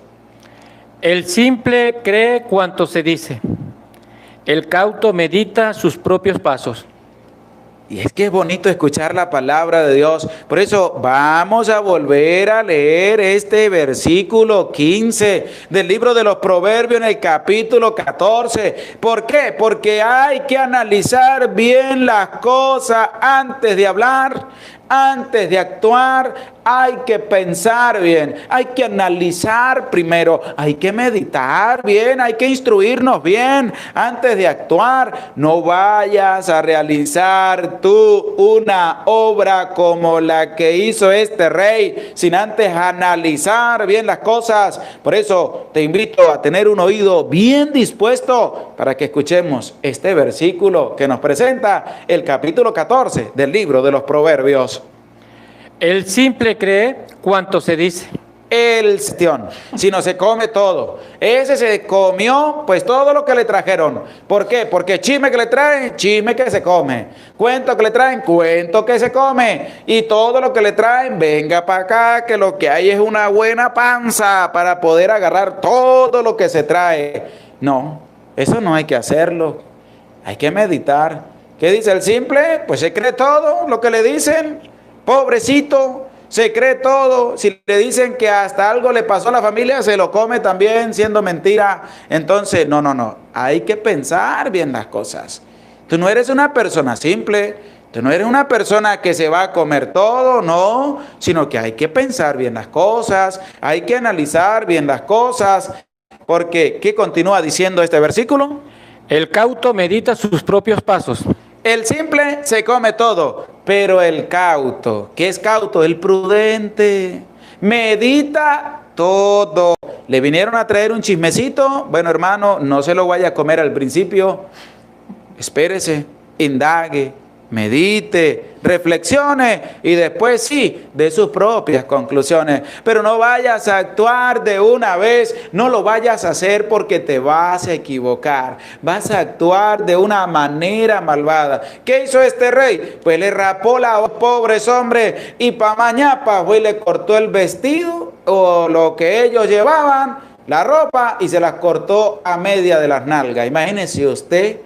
El simple cree cuanto se dice, el cauto medita sus propios pasos. Y es que es bonito escuchar la palabra de Dios. Por eso vamos a volver a leer este versículo 15 del libro de los Proverbios en el capítulo 14. ¿Por qué? Porque hay que analizar bien las cosas antes de hablar, antes de actuar. Hay que pensar bien, hay que analizar primero, hay que meditar bien, hay que instruirnos bien antes de actuar. No vayas a realizar tú una obra como la que hizo este rey sin antes analizar bien las cosas. Por eso te invito a tener un oído bien dispuesto para que escuchemos este versículo que nos presenta el capítulo 14 del libro de los Proverbios. El simple cree cuanto se dice. Si no se come todo. Ese se comió pues todo lo que le trajeron. ¿Por qué? Porque chisme que le traen, chisme que se come. Cuento que le traen, cuento que se come. Y todo lo que le traen, venga para acá, que lo que hay es una buena panza para poder agarrar todo lo que se trae. No, eso no hay que hacerlo. Hay que meditar. ¿Qué dice el simple? Pues se cree todo lo que le dicen. Pobrecito, se cree todo. Si le dicen que hasta algo le pasó a la familia, se lo come también, siendo mentira. Entonces, no. Hay que pensar bien las cosas. Tú no eres una persona simple. Tú no eres una persona que se va a comer todo, no. Sino que hay que pensar bien las cosas. Hay que analizar bien las cosas. Porque, ¿qué continúa diciendo este versículo? El cauto medita sus propios pasos. El simple se come todo, pero el cauto, ¿qué es cauto? El prudente, medita todo. ¿Le vinieron a traer un chismecito? Bueno, hermano, no se lo vaya a comer al principio. Espérese, indague, medite, reflexione y después sí, de sus propias conclusiones. Pero no vayas a actuar de una vez, no lo vayas a hacer porque te vas a equivocar. Vas a actuar de una manera malvada. ¿Qué hizo este rey? Pues le rapó la pobres hombres y pa' mañapa fue y le cortó el vestido o lo que ellos llevaban, la ropa, y se las cortó a media de las nalgas. Imagínese usted.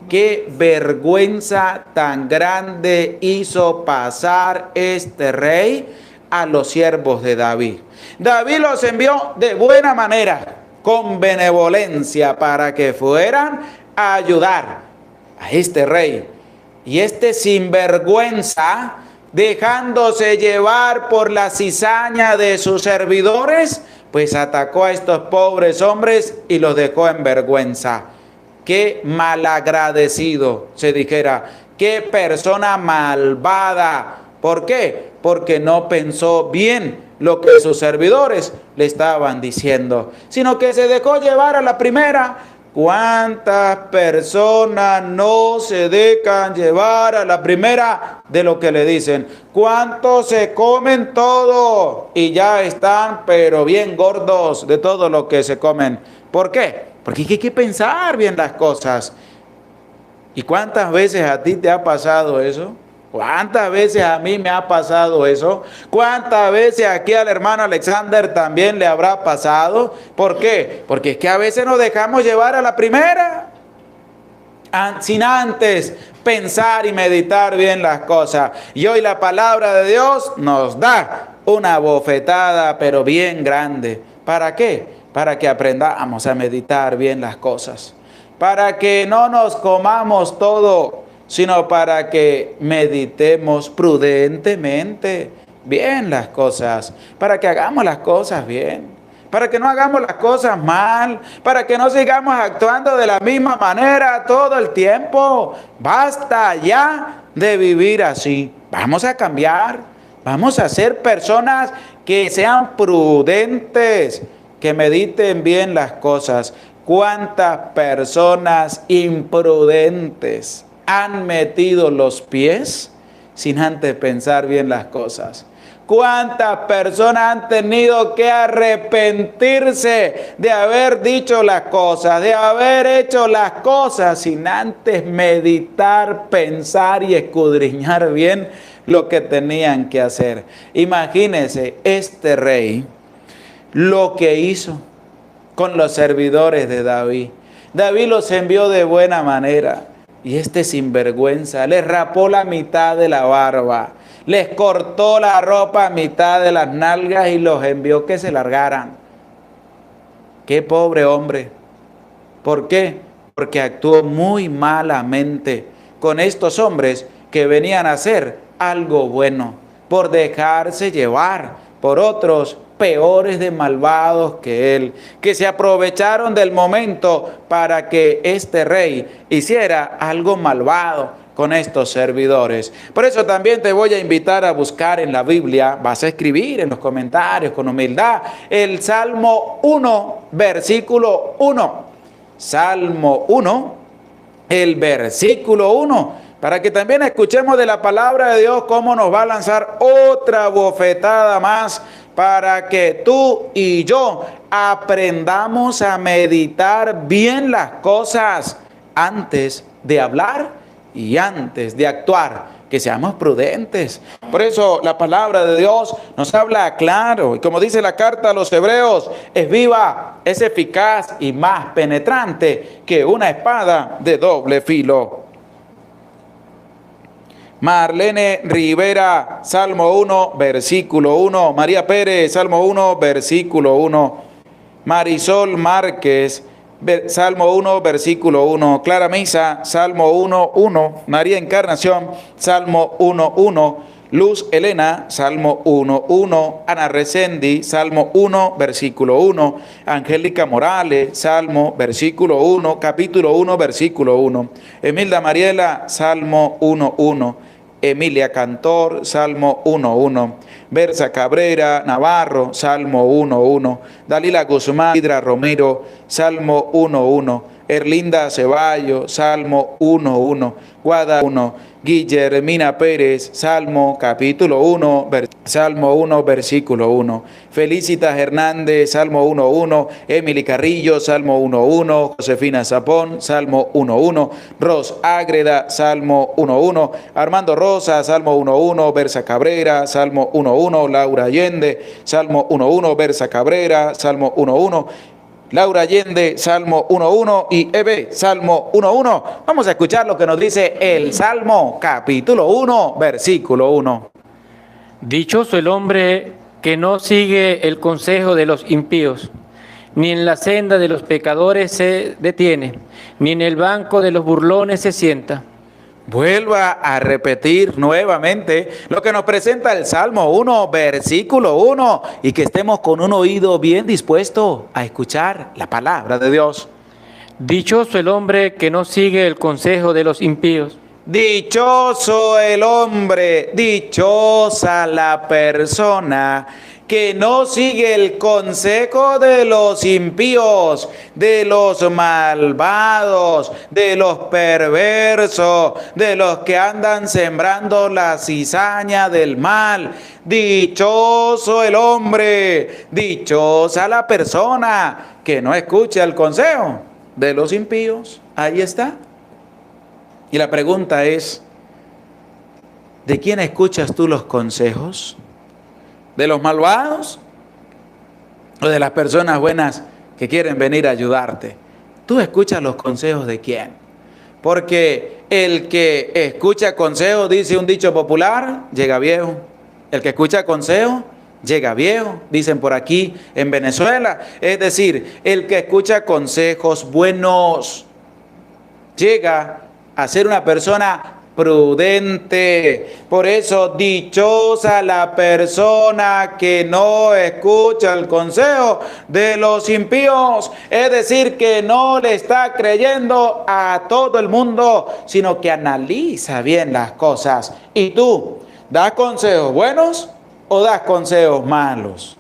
Qué vergüenza tan grande hizo pasar este rey a los siervos de David. David los envió de buena manera, con benevolencia, para que fueran a ayudar a este rey. Y este sinvergüenza, dejándose llevar por la cizaña de sus servidores, pues atacó a estos pobres hombres y los dejó en vergüenza. Qué malagradecido, se dijera, qué persona malvada. ¿Por qué? Porque no pensó bien lo que sus servidores le estaban diciendo, sino que se dejó llevar a la primera. ¿Cuántas personas no se dejan llevar a la primera de lo que le dicen? ¿Cuántos se comen todo y ya están pero bien gordos de todo lo que se comen? ¿Por qué? Porque hay que pensar bien las cosas. ¿Y cuántas veces a ti te ha pasado eso? ¿Cuántas veces a mí me ha pasado eso? ¿Cuántas veces aquí al hermano Alexander también le habrá pasado? ¿Por qué? Porque es que a veces nos dejamos llevar a la primera, sin antes pensar y meditar bien las cosas. Y hoy la palabra de Dios nos da una bofetada, pero bien grande. ¿Para qué? Para que aprendamos a meditar bien las cosas. Para que no nos comamos todo, sino para que meditemos prudentemente bien las cosas. Para que hagamos las cosas bien. Para que no hagamos las cosas mal. Para que no sigamos actuando de la misma manera todo el tiempo. Basta ya de vivir así. Vamos a cambiar. Vamos a ser personas que sean prudentes, que mediten bien las cosas. ¿Cuántas personas imprudentes han metido los pies sin antes pensar bien las cosas? ¿Cuántas personas han tenido que arrepentirse de haber dicho las cosas, de haber hecho las cosas sin antes meditar, pensar y escudriñar bien lo que tenían que hacer? Imagínense este rey lo que hizo con los servidores de David. David los envió de buena manera. Y este sinvergüenza les rapó la mitad de la barba, les cortó la ropa a mitad de las nalgas y los envió que se largaran. ¡Qué pobre hombre! ¿Por qué? Porque actuó muy malamente con estos hombres que venían a hacer algo bueno, por dejarse llevar por otros peores de malvados que él, que se aprovecharon del momento para que este rey hiciera algo malvado con estos servidores. Por eso también te voy a invitar a buscar en la Biblia, vas a escribir en los comentarios con humildad, el Salmo 1, versículo 1. Salmo 1, el versículo 1, para que también escuchemos de la palabra de Dios cómo nos va a lanzar otra bofetada más para que tú y yo aprendamos a meditar bien las cosas antes de hablar y antes de actuar, que seamos prudentes. Por eso la palabra de Dios nos habla claro, y como dice la carta a los Hebreos, es viva, es eficaz y más penetrante que una espada de doble filo. Marlene Rivera, Salmo 1, versículo 1. María Pérez, Salmo 1, versículo 1. Marisol Márquez, Salmo 1, versículo 1. Clara Misa, Salmo 1, 1. María Encarnación, Salmo 1, 1. Luz Elena, Salmo 1, 1. Ana Resendi, Salmo 1, versículo 1. Angélica Morales, Salmo, versículo 1. Capítulo 1, versículo 1. Emilda Mariela, Salmo 1, 1. Emilia Cantor, Salmo 1:1. Berza Cabrera Navarro, Salmo 1:1. Dalila Guzmán, Hidra Romero, Salmo 1:1. Erlinda Ceballos, Salmo 1:1. Guada 1. Guillermina Pérez, Salmo capítulo 1, Salmo 1, versículo 1. Felicitas Hernández, Salmo 1:1. Emily Carrillo, Salmo 1:1. Josefina Zapón, Salmo 1:1. Ros Ágreda, Salmo 1:1. Armando Rosa, Salmo 1:1. Berza Cabrera, Salmo 1:1. Laura Allende, Salmo 1:1. Berza Cabrera, Salmo 1:1. Laura Allende, Salmo 1:1 y Eve, Salmo 1:1. Vamos a escuchar lo que nos dice el Salmo, capítulo 1, versículo 1. Dichoso el hombre que no sigue el consejo de los impíos, ni en la senda de los pecadores se detiene, ni en el banco de los burlones se sienta. Vuelva a repetir nuevamente lo que nos presenta el Salmo 1, versículo 1, y que estemos con un oído bien dispuesto a escuchar la palabra de Dios. Dichoso el hombre que no sigue el consejo de los impíos. Dichoso el hombre, dichosa la persona que no sigue el consejo de los impíos, de los malvados, de los perversos, de los que andan sembrando la cizaña del mal. Dichoso el hombre, dichosa la persona que no escucha el consejo de los impíos. Ahí está. Y la pregunta es, ¿de quién escuchas tú los consejos? ¿De los malvados o de las personas buenas que quieren venir a ayudarte? ¿Tú escuchas los consejos de quién? Porque el que escucha consejos, dice un dicho popular, llega viejo. El que escucha consejos, llega viejo, dicen por aquí en Venezuela. Es decir, el que escucha consejos buenos, llega a ser una persona prudente. Por eso, dichosa la persona que no escucha el consejo de los impíos. Es decir, que no le está creyendo a todo el mundo, sino que analiza bien las cosas. ¿Y tú, das consejos buenos o das consejos malos?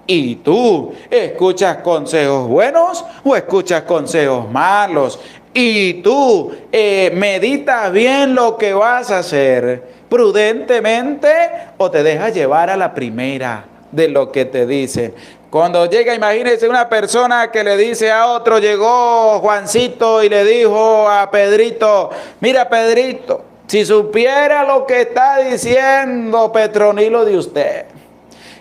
¿Y tú escuchas consejos buenos o escuchas consejos malos? ¿Y tú meditas bien lo que vas a hacer prudentemente o te dejas llevar a la primera de lo que te dicen? Cuando llega, imagínense una persona que le dice a otro, llegó Juancito y le dijo a Pedrito, mira Pedrito, si supiera lo que está diciendo Petronilo de usted.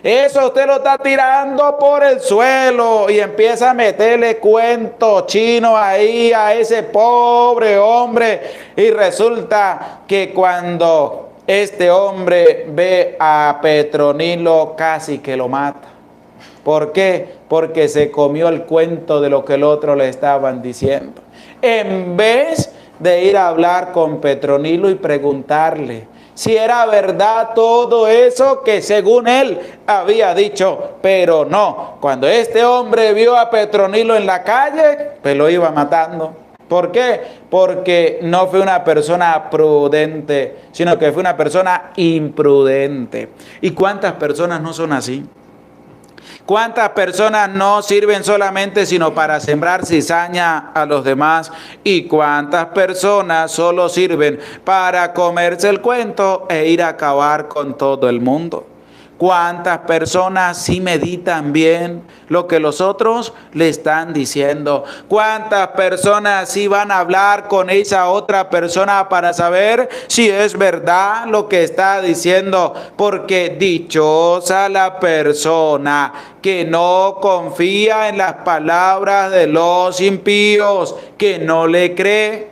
Eso usted lo está tirando por el suelo y empieza a meterle cuentos chinos ahí a ese pobre hombre. Y resulta que cuando este hombre ve a Petronilo casi que lo mata. ¿Por qué? Porque se comió el cuento de lo que el otro le estaban diciendo. En vez de ir a hablar con Petronilo y preguntarle si era verdad todo eso que según él había dicho, pero no. Cuando este hombre vio a Petronilo en la calle, pues lo iba matando. ¿Por qué? Porque no fue una persona prudente, sino que fue una persona imprudente. ¿Y cuántas personas no son así? ¿Cuántas personas no sirven solamente sino para sembrar cizaña a los demás? ¿Y cuántas personas solo sirven para comerse el cuento e ir a acabar con todo el mundo? ¿Cuántas personas sí meditan bien lo que los otros le están diciendo? ¿Cuántas personas sí van a hablar con esa otra persona para saber si es verdad lo que está diciendo? Porque dichosa la persona que no confía en las palabras de los impíos, que no le cree.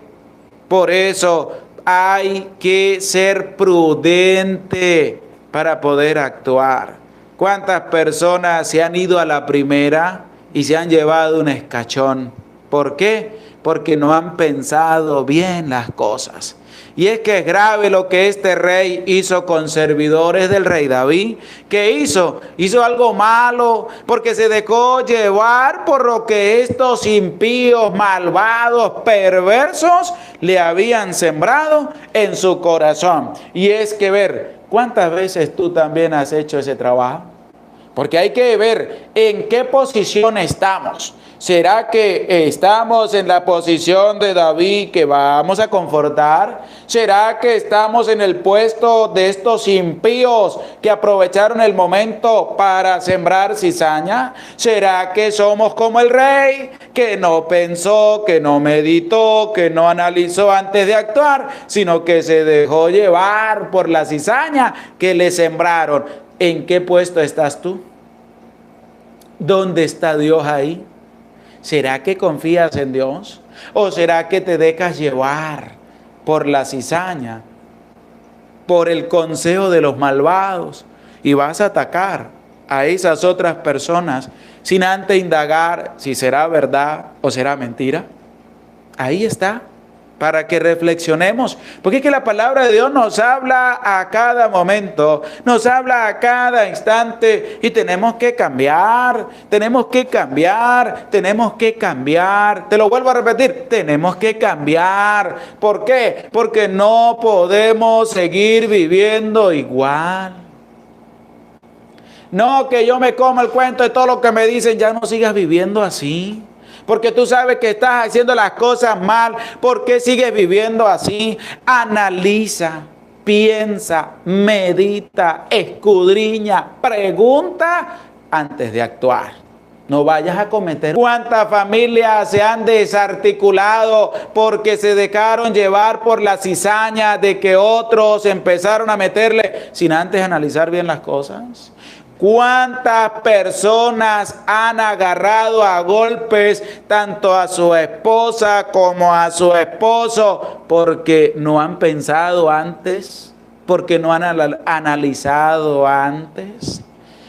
Por eso hay que ser prudente para poder actuar. ¿Cuántas personas se han ido a la primera y se han llevado un escachón? ¿Por qué? Porque no han pensado bien las cosas. Y es que es grave lo que este rey hizo con servidores del rey David. ¿Qué hizo? Hizo algo malo porque se dejó llevar por lo que estos impíos, malvados, perversos le habían sembrado en su corazón. Y es que ver, ¿cuántas veces tú también has hecho ese trabajo? Porque hay que ver en qué posición estamos. ¿Será que estamos en la posición de David que vamos a confortar? ¿Será que estamos en el puesto de estos impíos que aprovecharon el momento para sembrar cizaña? ¿Será que somos como el rey que no pensó, que no meditó, que no analizó antes de actuar, sino que se dejó llevar por la cizaña que le sembraron? ¿En qué puesto estás tú? ¿Dónde está Dios ahí? ¿Será que confías en Dios? ¿O será que te dejas llevar por la cizaña, por el consejo de los malvados y vas a atacar a esas otras personas sin antes indagar si será verdad o será mentira? Ahí está, para que reflexionemos, porque es que la palabra de Dios nos habla a cada momento, nos habla a cada instante y tenemos que cambiar, tenemos que cambiar, tenemos que cambiar. Te lo vuelvo a repetir, tenemos que cambiar. ¿Por qué? Porque no podemos seguir viviendo igual. No, que yo me como el cuento de todo lo que me dicen, ya no sigas viviendo así. Porque tú sabes que estás haciendo las cosas mal. ¿Por qué sigues viviendo así? Analiza, piensa, medita, escudriña, pregunta antes de actuar. No vayas a cometer. ¿Cuántas familias se han desarticulado porque se dejaron llevar por la cizaña de que otros empezaron a meterle sin antes analizar bien las cosas? ¿Cuántas personas han agarrado a golpes tanto a su esposa como a su esposo porque no han pensado antes? Porque no han analizado antes,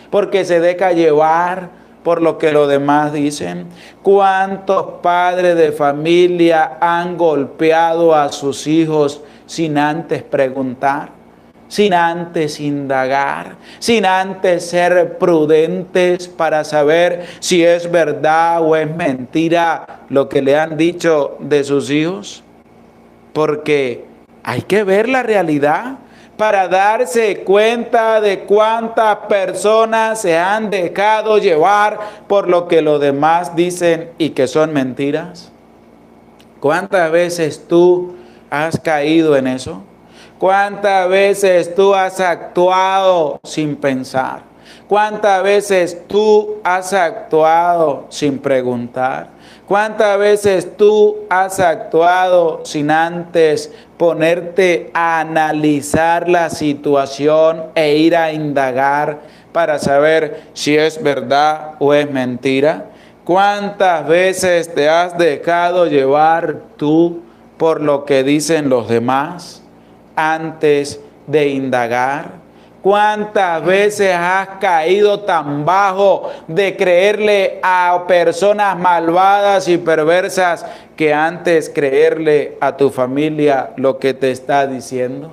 porque se deja llevar por lo que los demás dicen. ¿Cuántos padres de familia han golpeado a sus hijos sin antes preguntar? Sin antes indagar, sin antes ser prudentes para saber si es verdad o es mentira lo que le han dicho de sus hijos? Porque hay que ver la realidad para darse cuenta de cuántas personas se han dejado llevar por lo que los demás dicen y que son mentiras. ¿Cuántas veces tú has caído en eso? ¿Cuántas veces tú has actuado sin pensar? ¿Cuántas veces tú has actuado sin preguntar? ¿Cuántas veces tú has actuado sin antes ponerte a analizar la situación e ir a indagar para saber si es verdad o es mentira? ¿Cuántas veces te has dejado llevar tú por lo que dicen los demás antes de indagar? ¿Cuántas veces has caído tan bajo de creerle a personas malvadas y perversas que antes creerle a tu familia lo que te está diciendo?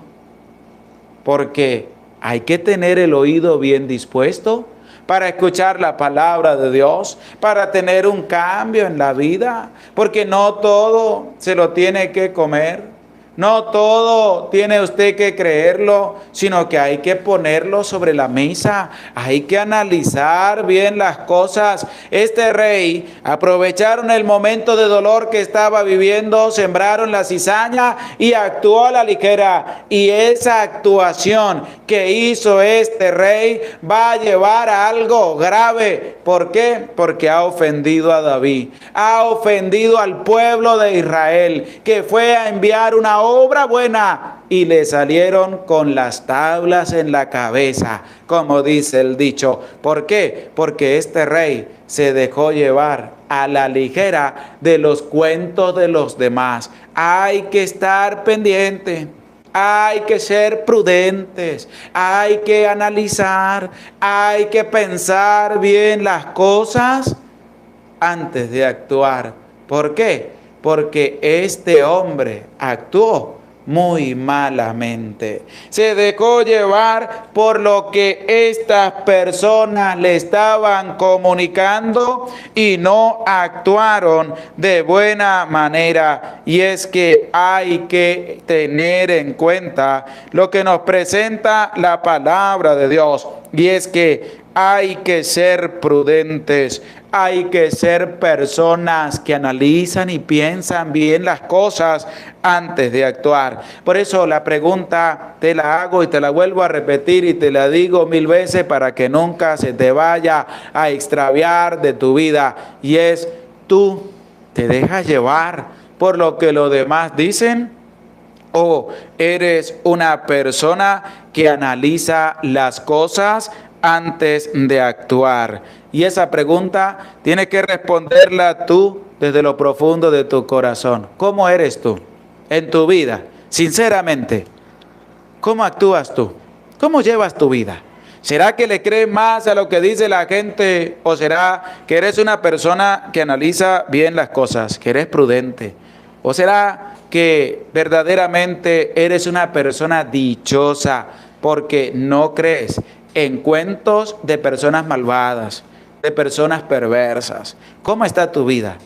Porque hay que tener el oído bien dispuesto para escuchar la palabra de Dios, para tener un cambio en la vida, porque no todo se lo tiene que comer. No todo tiene usted que creerlo, sino que hay que ponerlo sobre la mesa. Hay que analizar bien las cosas. Este rey aprovecharon el momento de dolor que estaba viviendo, sembraron la cizaña y actuó a la ligera. Y esa actuación que hizo este rey va a llevar a algo grave. ¿Por qué? Porque ha ofendido a David, ha ofendido al pueblo de Israel, que fue a enviar una obra buena y le salieron con las tablas en la cabeza, como dice el dicho. ¿Por qué? Porque este rey se dejó llevar a la ligera de los cuentos de los demás. Hay que estar pendiente. Hay que ser prudentes, hay que analizar, hay que pensar bien las cosas antes de actuar. ¿Por qué? Porque este hombre actuó muy malamente. Se dejó llevar por lo que estas personas le estaban comunicando y no actuaron de buena manera. Y es que hay que tener en cuenta lo que nos presenta la palabra de Dios. Y es que hay que ser prudentes, hay que ser personas que analizan y piensan bien las cosas antes de actuar. Por eso la pregunta te la hago y te la vuelvo a repetir y te la digo 1000 veces para que nunca se te vaya a extraviar de tu vida. Y es, ¿tú te dejas llevar por lo que los demás dicen? ¿O eres una persona que analiza las cosas antes de actuar? Y esa pregunta tienes que responderla tú desde lo profundo de tu corazón. ¿Cómo eres tú en tu vida? Sinceramente, ¿cómo actúas tú? ¿Cómo llevas tu vida? ¿Será que le crees más a lo que dice la gente? ¿O será que eres una persona que analiza bien las cosas, que eres prudente? ¿O será que verdaderamente eres una persona dichosa porque no crees en cuentos de personas malvadas, de personas perversas? ¿Cómo está tu vida?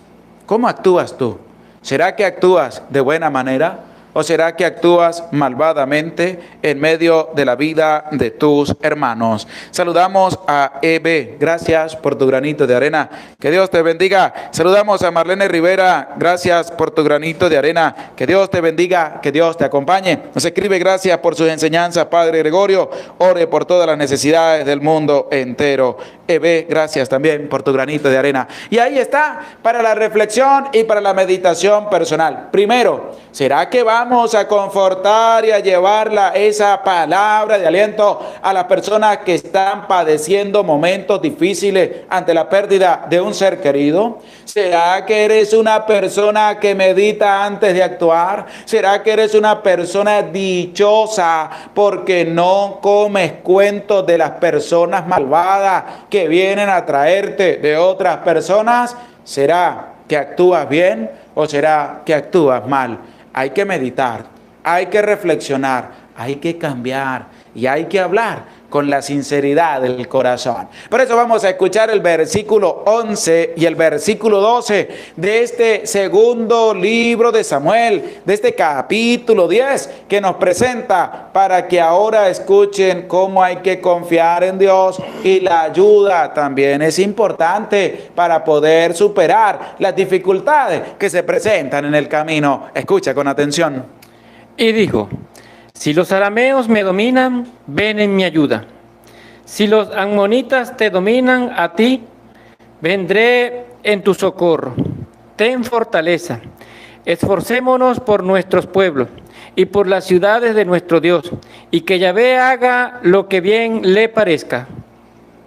¿Cómo actúas tú? ¿Será que actúas de buena manera? ¿O será que actúas malvadamente en medio de la vida de tus hermanos? Saludamos a EB, gracias por tu granito de arena, que Dios te bendiga. Saludamos a Marlene Rivera, gracias por tu granito de arena, que Dios te bendiga, que Dios te acompañe. Nos escribe, gracias por sus enseñanzas, Padre Gregorio, ore por todas las necesidades del mundo entero. EB, gracias también por tu granito de arena. Y ahí está, para la reflexión y para la meditación personal. Primero, ¿será que vamos a confortar y a llevarla esa palabra de aliento a las personas que están padeciendo momentos difíciles ante la pérdida de un ser querido? ¿Será que eres una persona que medita antes de actuar? ¿Será que eres una persona dichosa porque no comes cuentos de las personas malvadas que vienen a traerte de otras personas? ¿Será que actúas bien o será que actúas mal? Hay que meditar, hay que reflexionar, hay que cambiar y hay que hablar con la sinceridad del corazón. Por eso vamos a escuchar el versículo 11 y el versículo 12 de este segundo libro de Samuel, de este capítulo 10 que nos presenta, para que ahora escuchen cómo hay que confiar en Dios, y la ayuda también es importante para poder superar las dificultades que se presentan en el camino. Escucha con atención. Y dijo: si los arameos me dominan, ven en mi ayuda. Si los amonitas te dominan a ti, vendré en tu socorro. Ten fortaleza. Esforcémonos por nuestros pueblos y por las ciudades de nuestro Dios, y que Yahvé haga lo que bien le parezca.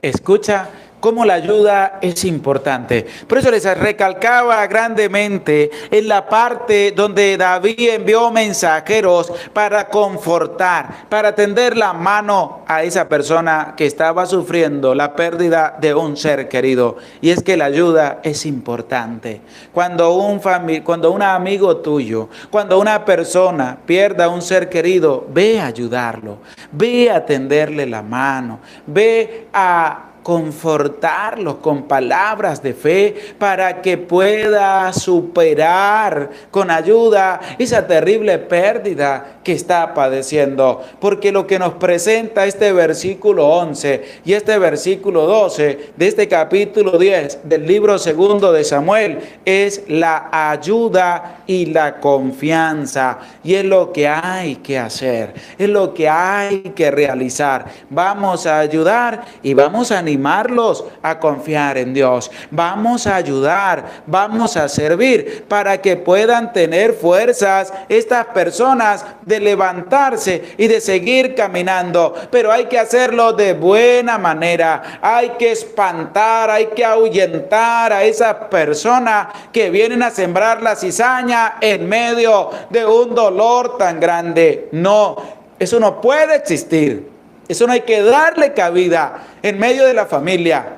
Escucha cómo la ayuda es importante. Por eso les recalcaba grandemente en la parte donde David envió mensajeros para confortar, para tender la mano a esa persona que estaba sufriendo la pérdida de un ser querido. Y es que la ayuda es importante. Cuando un amigo tuyo, cuando una persona pierda un ser querido, ve a ayudarlo, ve a tenderle la mano, ve a confortarlos con palabras de fe para que pueda superar con ayuda esa terrible pérdida que está padeciendo. Porque lo que nos presenta este versículo 11 y este versículo 12 de este capítulo 10 del libro segundo de Samuel es la ayuda y la confianza. Y es lo que hay que hacer, es lo que hay que realizar. Vamos a ayudar y vamos a animarlos a confiar en Dios. Vamos a ayudar, vamos a servir para que puedan tener fuerzas estas personas de levantarse y de seguir caminando. Pero hay que hacerlo de buena manera. Hay que espantar, hay que ahuyentar a esas personas que vienen a sembrar la cizaña en medio de un dolor tan grande. No, eso no puede existir. Eso no hay que darle cabida en medio de la familia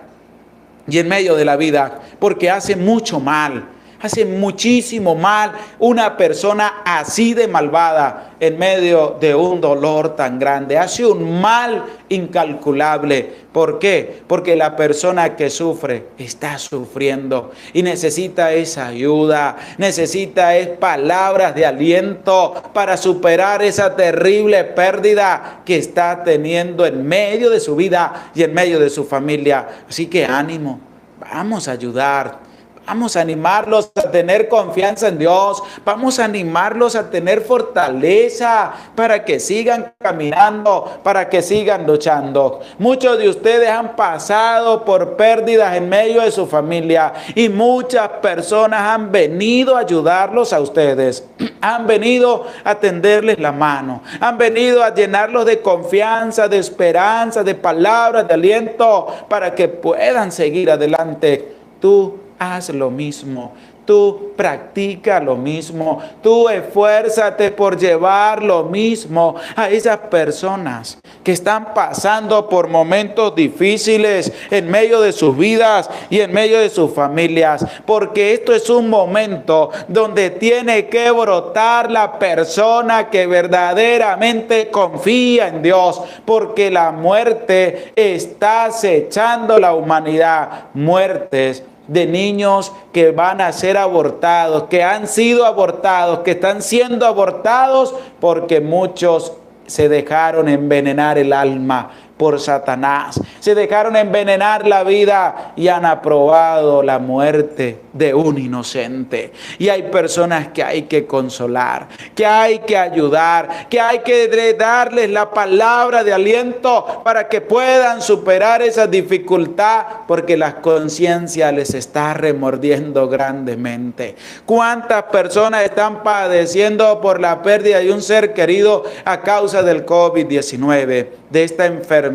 y en medio de la vida, porque hace mucho mal, hace muchísimo mal una persona así de malvada en medio de un dolor tan grande. Hace un mal incalculable. ¿Por qué? Porque la persona que sufre está sufriendo y necesita esa ayuda, necesita palabras de aliento para superar esa terrible pérdida que está teniendo en medio de su vida y en medio de su familia. Así que ánimo, vamos a ayudar. Vamos a animarlos a tener confianza en Dios. Vamos a animarlos a tener fortaleza para que sigan caminando, para que sigan luchando. Muchos de ustedes han pasado por pérdidas en medio de su familia y muchas personas han venido a ayudarlos a ustedes. Han venido a tenderles la mano. Han venido a llenarlos de confianza, de esperanza, de palabras de aliento para que puedan seguir adelante. Tú haz lo mismo, tú practica lo mismo, tú esfuérzate por llevar lo mismo a esas personas que están pasando por momentos difíciles en medio de sus vidas y en medio de sus familias, porque esto es un momento donde tiene que brotar la persona que verdaderamente confía en Dios, porque la muerte está acechando la humanidad, muertes de niños que van a ser abortados, que han sido abortados, que están siendo abortados porque muchos se dejaron envenenar el alma por Satanás, se dejaron envenenar la vida y han aprobado la muerte de un inocente. Y hay personas que hay que consolar, que hay que ayudar, que hay que darles la palabra de aliento para que puedan superar esa dificultad, porque la conciencia les está remordiendo grandemente. ¿Cuántas personas están padeciendo por la pérdida de un ser querido a causa del COVID-19, de esta enfermedad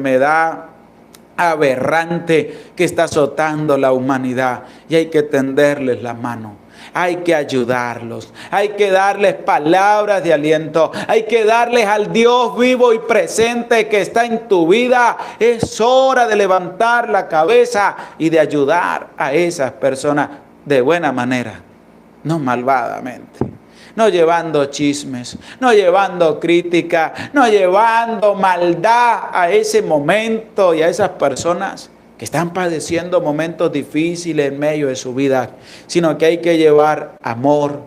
aberrante que está azotando la humanidad? Y hay que tenderles la mano, hay que ayudarlos, hay que darles palabras de aliento, hay que darles al Dios vivo y presente que está en tu vida. Es hora de levantar la cabeza y de ayudar a esas personas de buena manera, no malvadamente. No llevando chismes, no llevando crítica, no llevando maldad a ese momento y a esas personas que están padeciendo momentos difíciles en medio de su vida, sino que hay que llevar amor,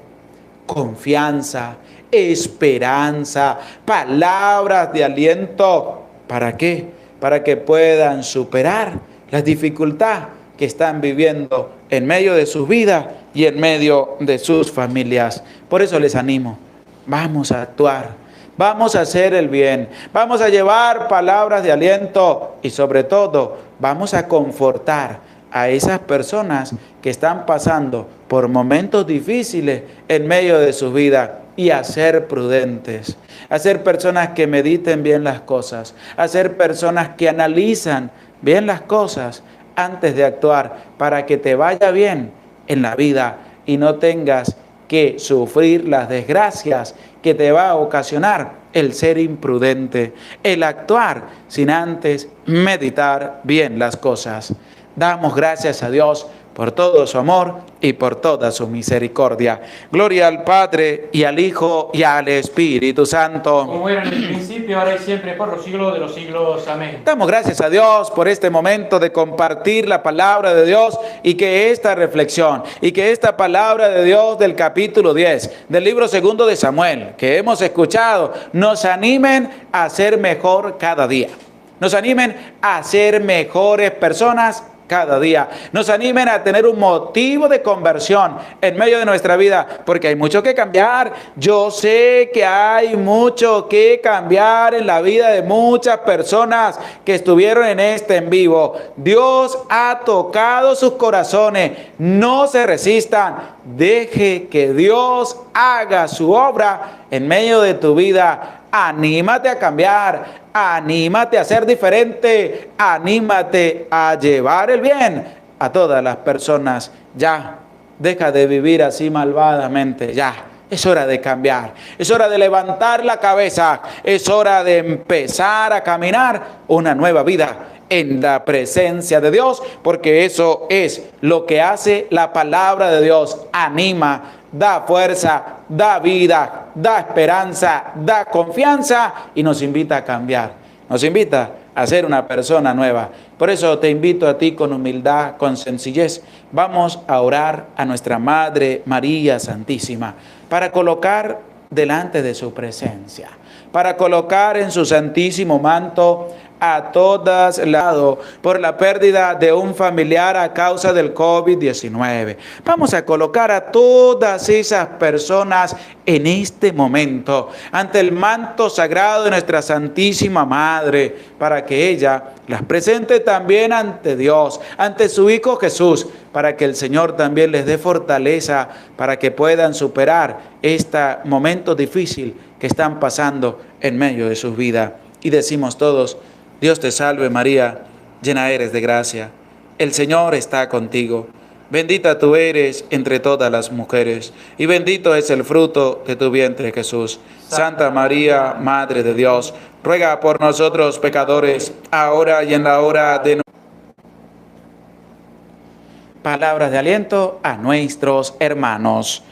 confianza, esperanza, palabras de aliento. ¿Para qué? Para que puedan superar las dificultades que están viviendo en medio de sus vidas y en medio de sus familias. Por eso les animo, vamos a actuar, vamos a hacer el bien, vamos a llevar palabras de aliento y sobre todo vamos a confortar a esas personas que están pasando por momentos difíciles en medio de su vida, y a ser prudentes, a ser personas que mediten bien las cosas, a ser personas que analizan bien las cosas antes de actuar, para que te vaya bien en la vida y no tengas que sufrir las desgracias que te va a ocasionar el ser imprudente, el actuar sin antes meditar bien las cosas. Damos gracias a Dios por todo su amor y por toda su misericordia. Gloria al Padre, y al Hijo, y al Espíritu Santo. Como era en el principio, ahora y siempre, por los siglos de los siglos. Amén. Damos gracias a Dios por este momento de compartir la palabra de Dios, y que esta reflexión y que esta palabra de Dios del capítulo 10 del libro segundo de Samuel que hemos escuchado nos animen a ser mejor cada día. Nos animen a ser mejores personas cada día. Nos animen a tener un motivo de conversión en medio de nuestra vida, porque hay mucho que cambiar. Yo sé que hay mucho que cambiar en la vida de muchas personas que estuvieron en este en vivo. Dios ha tocado sus corazones. No se resistan. Deje que Dios haga su obra en medio de tu vida. Anímate a cambiar, anímate a ser diferente, anímate a llevar el bien a todas las personas. Ya, deja de vivir así malvadamente, ya. Es hora de cambiar, es hora de levantar la cabeza, es hora de empezar a caminar una nueva vida en la presencia de Dios, porque eso es lo que hace la palabra de Dios. Anima, da fuerza, da vida, da esperanza, da confianza y nos invita a cambiar. Nos invita a ser una persona nueva. Por eso te invito a ti con humildad, con sencillez. Vamos a orar a nuestra Madre María Santísima para colocar delante de su presencia, para colocar en su santísimo manto a todas lados por la pérdida de un familiar a causa del COVID-19. Vamos a colocar a todas esas personas en este momento ante el manto sagrado de nuestra Santísima Madre, para que ella las presente también ante Dios, ante su Hijo Jesús, para que el Señor también les dé fortaleza para que puedan superar este momento difícil que están pasando en medio de sus vidas. Y decimos todos: Dios te salve María, llena eres de gracia, el Señor está contigo. Bendita tú eres entre todas las mujeres, y bendito es el fruto de tu vientre, Jesús. Santa María, Madre de Dios, ruega por nosotros pecadores, ahora y en la hora de nuestra muerte. Palabras de aliento a nuestros hermanos.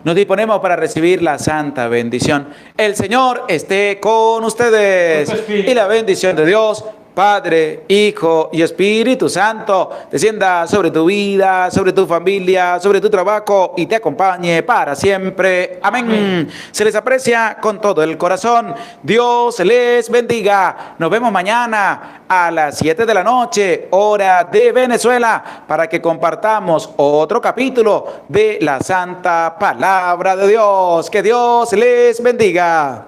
Nos disponemos para recibir la santa bendición. El Señor esté con ustedes. Y la bendición de Dios, Padre, Hijo y Espíritu Santo, descienda sobre tu vida, sobre tu familia, sobre tu trabajo y te acompañe para siempre. Amén. Amén. Se les aprecia con todo el corazón. Dios les bendiga. Nos vemos mañana a las 7 de la noche, hora de Venezuela, para que compartamos otro capítulo de la Santa Palabra de Dios. Que Dios les bendiga.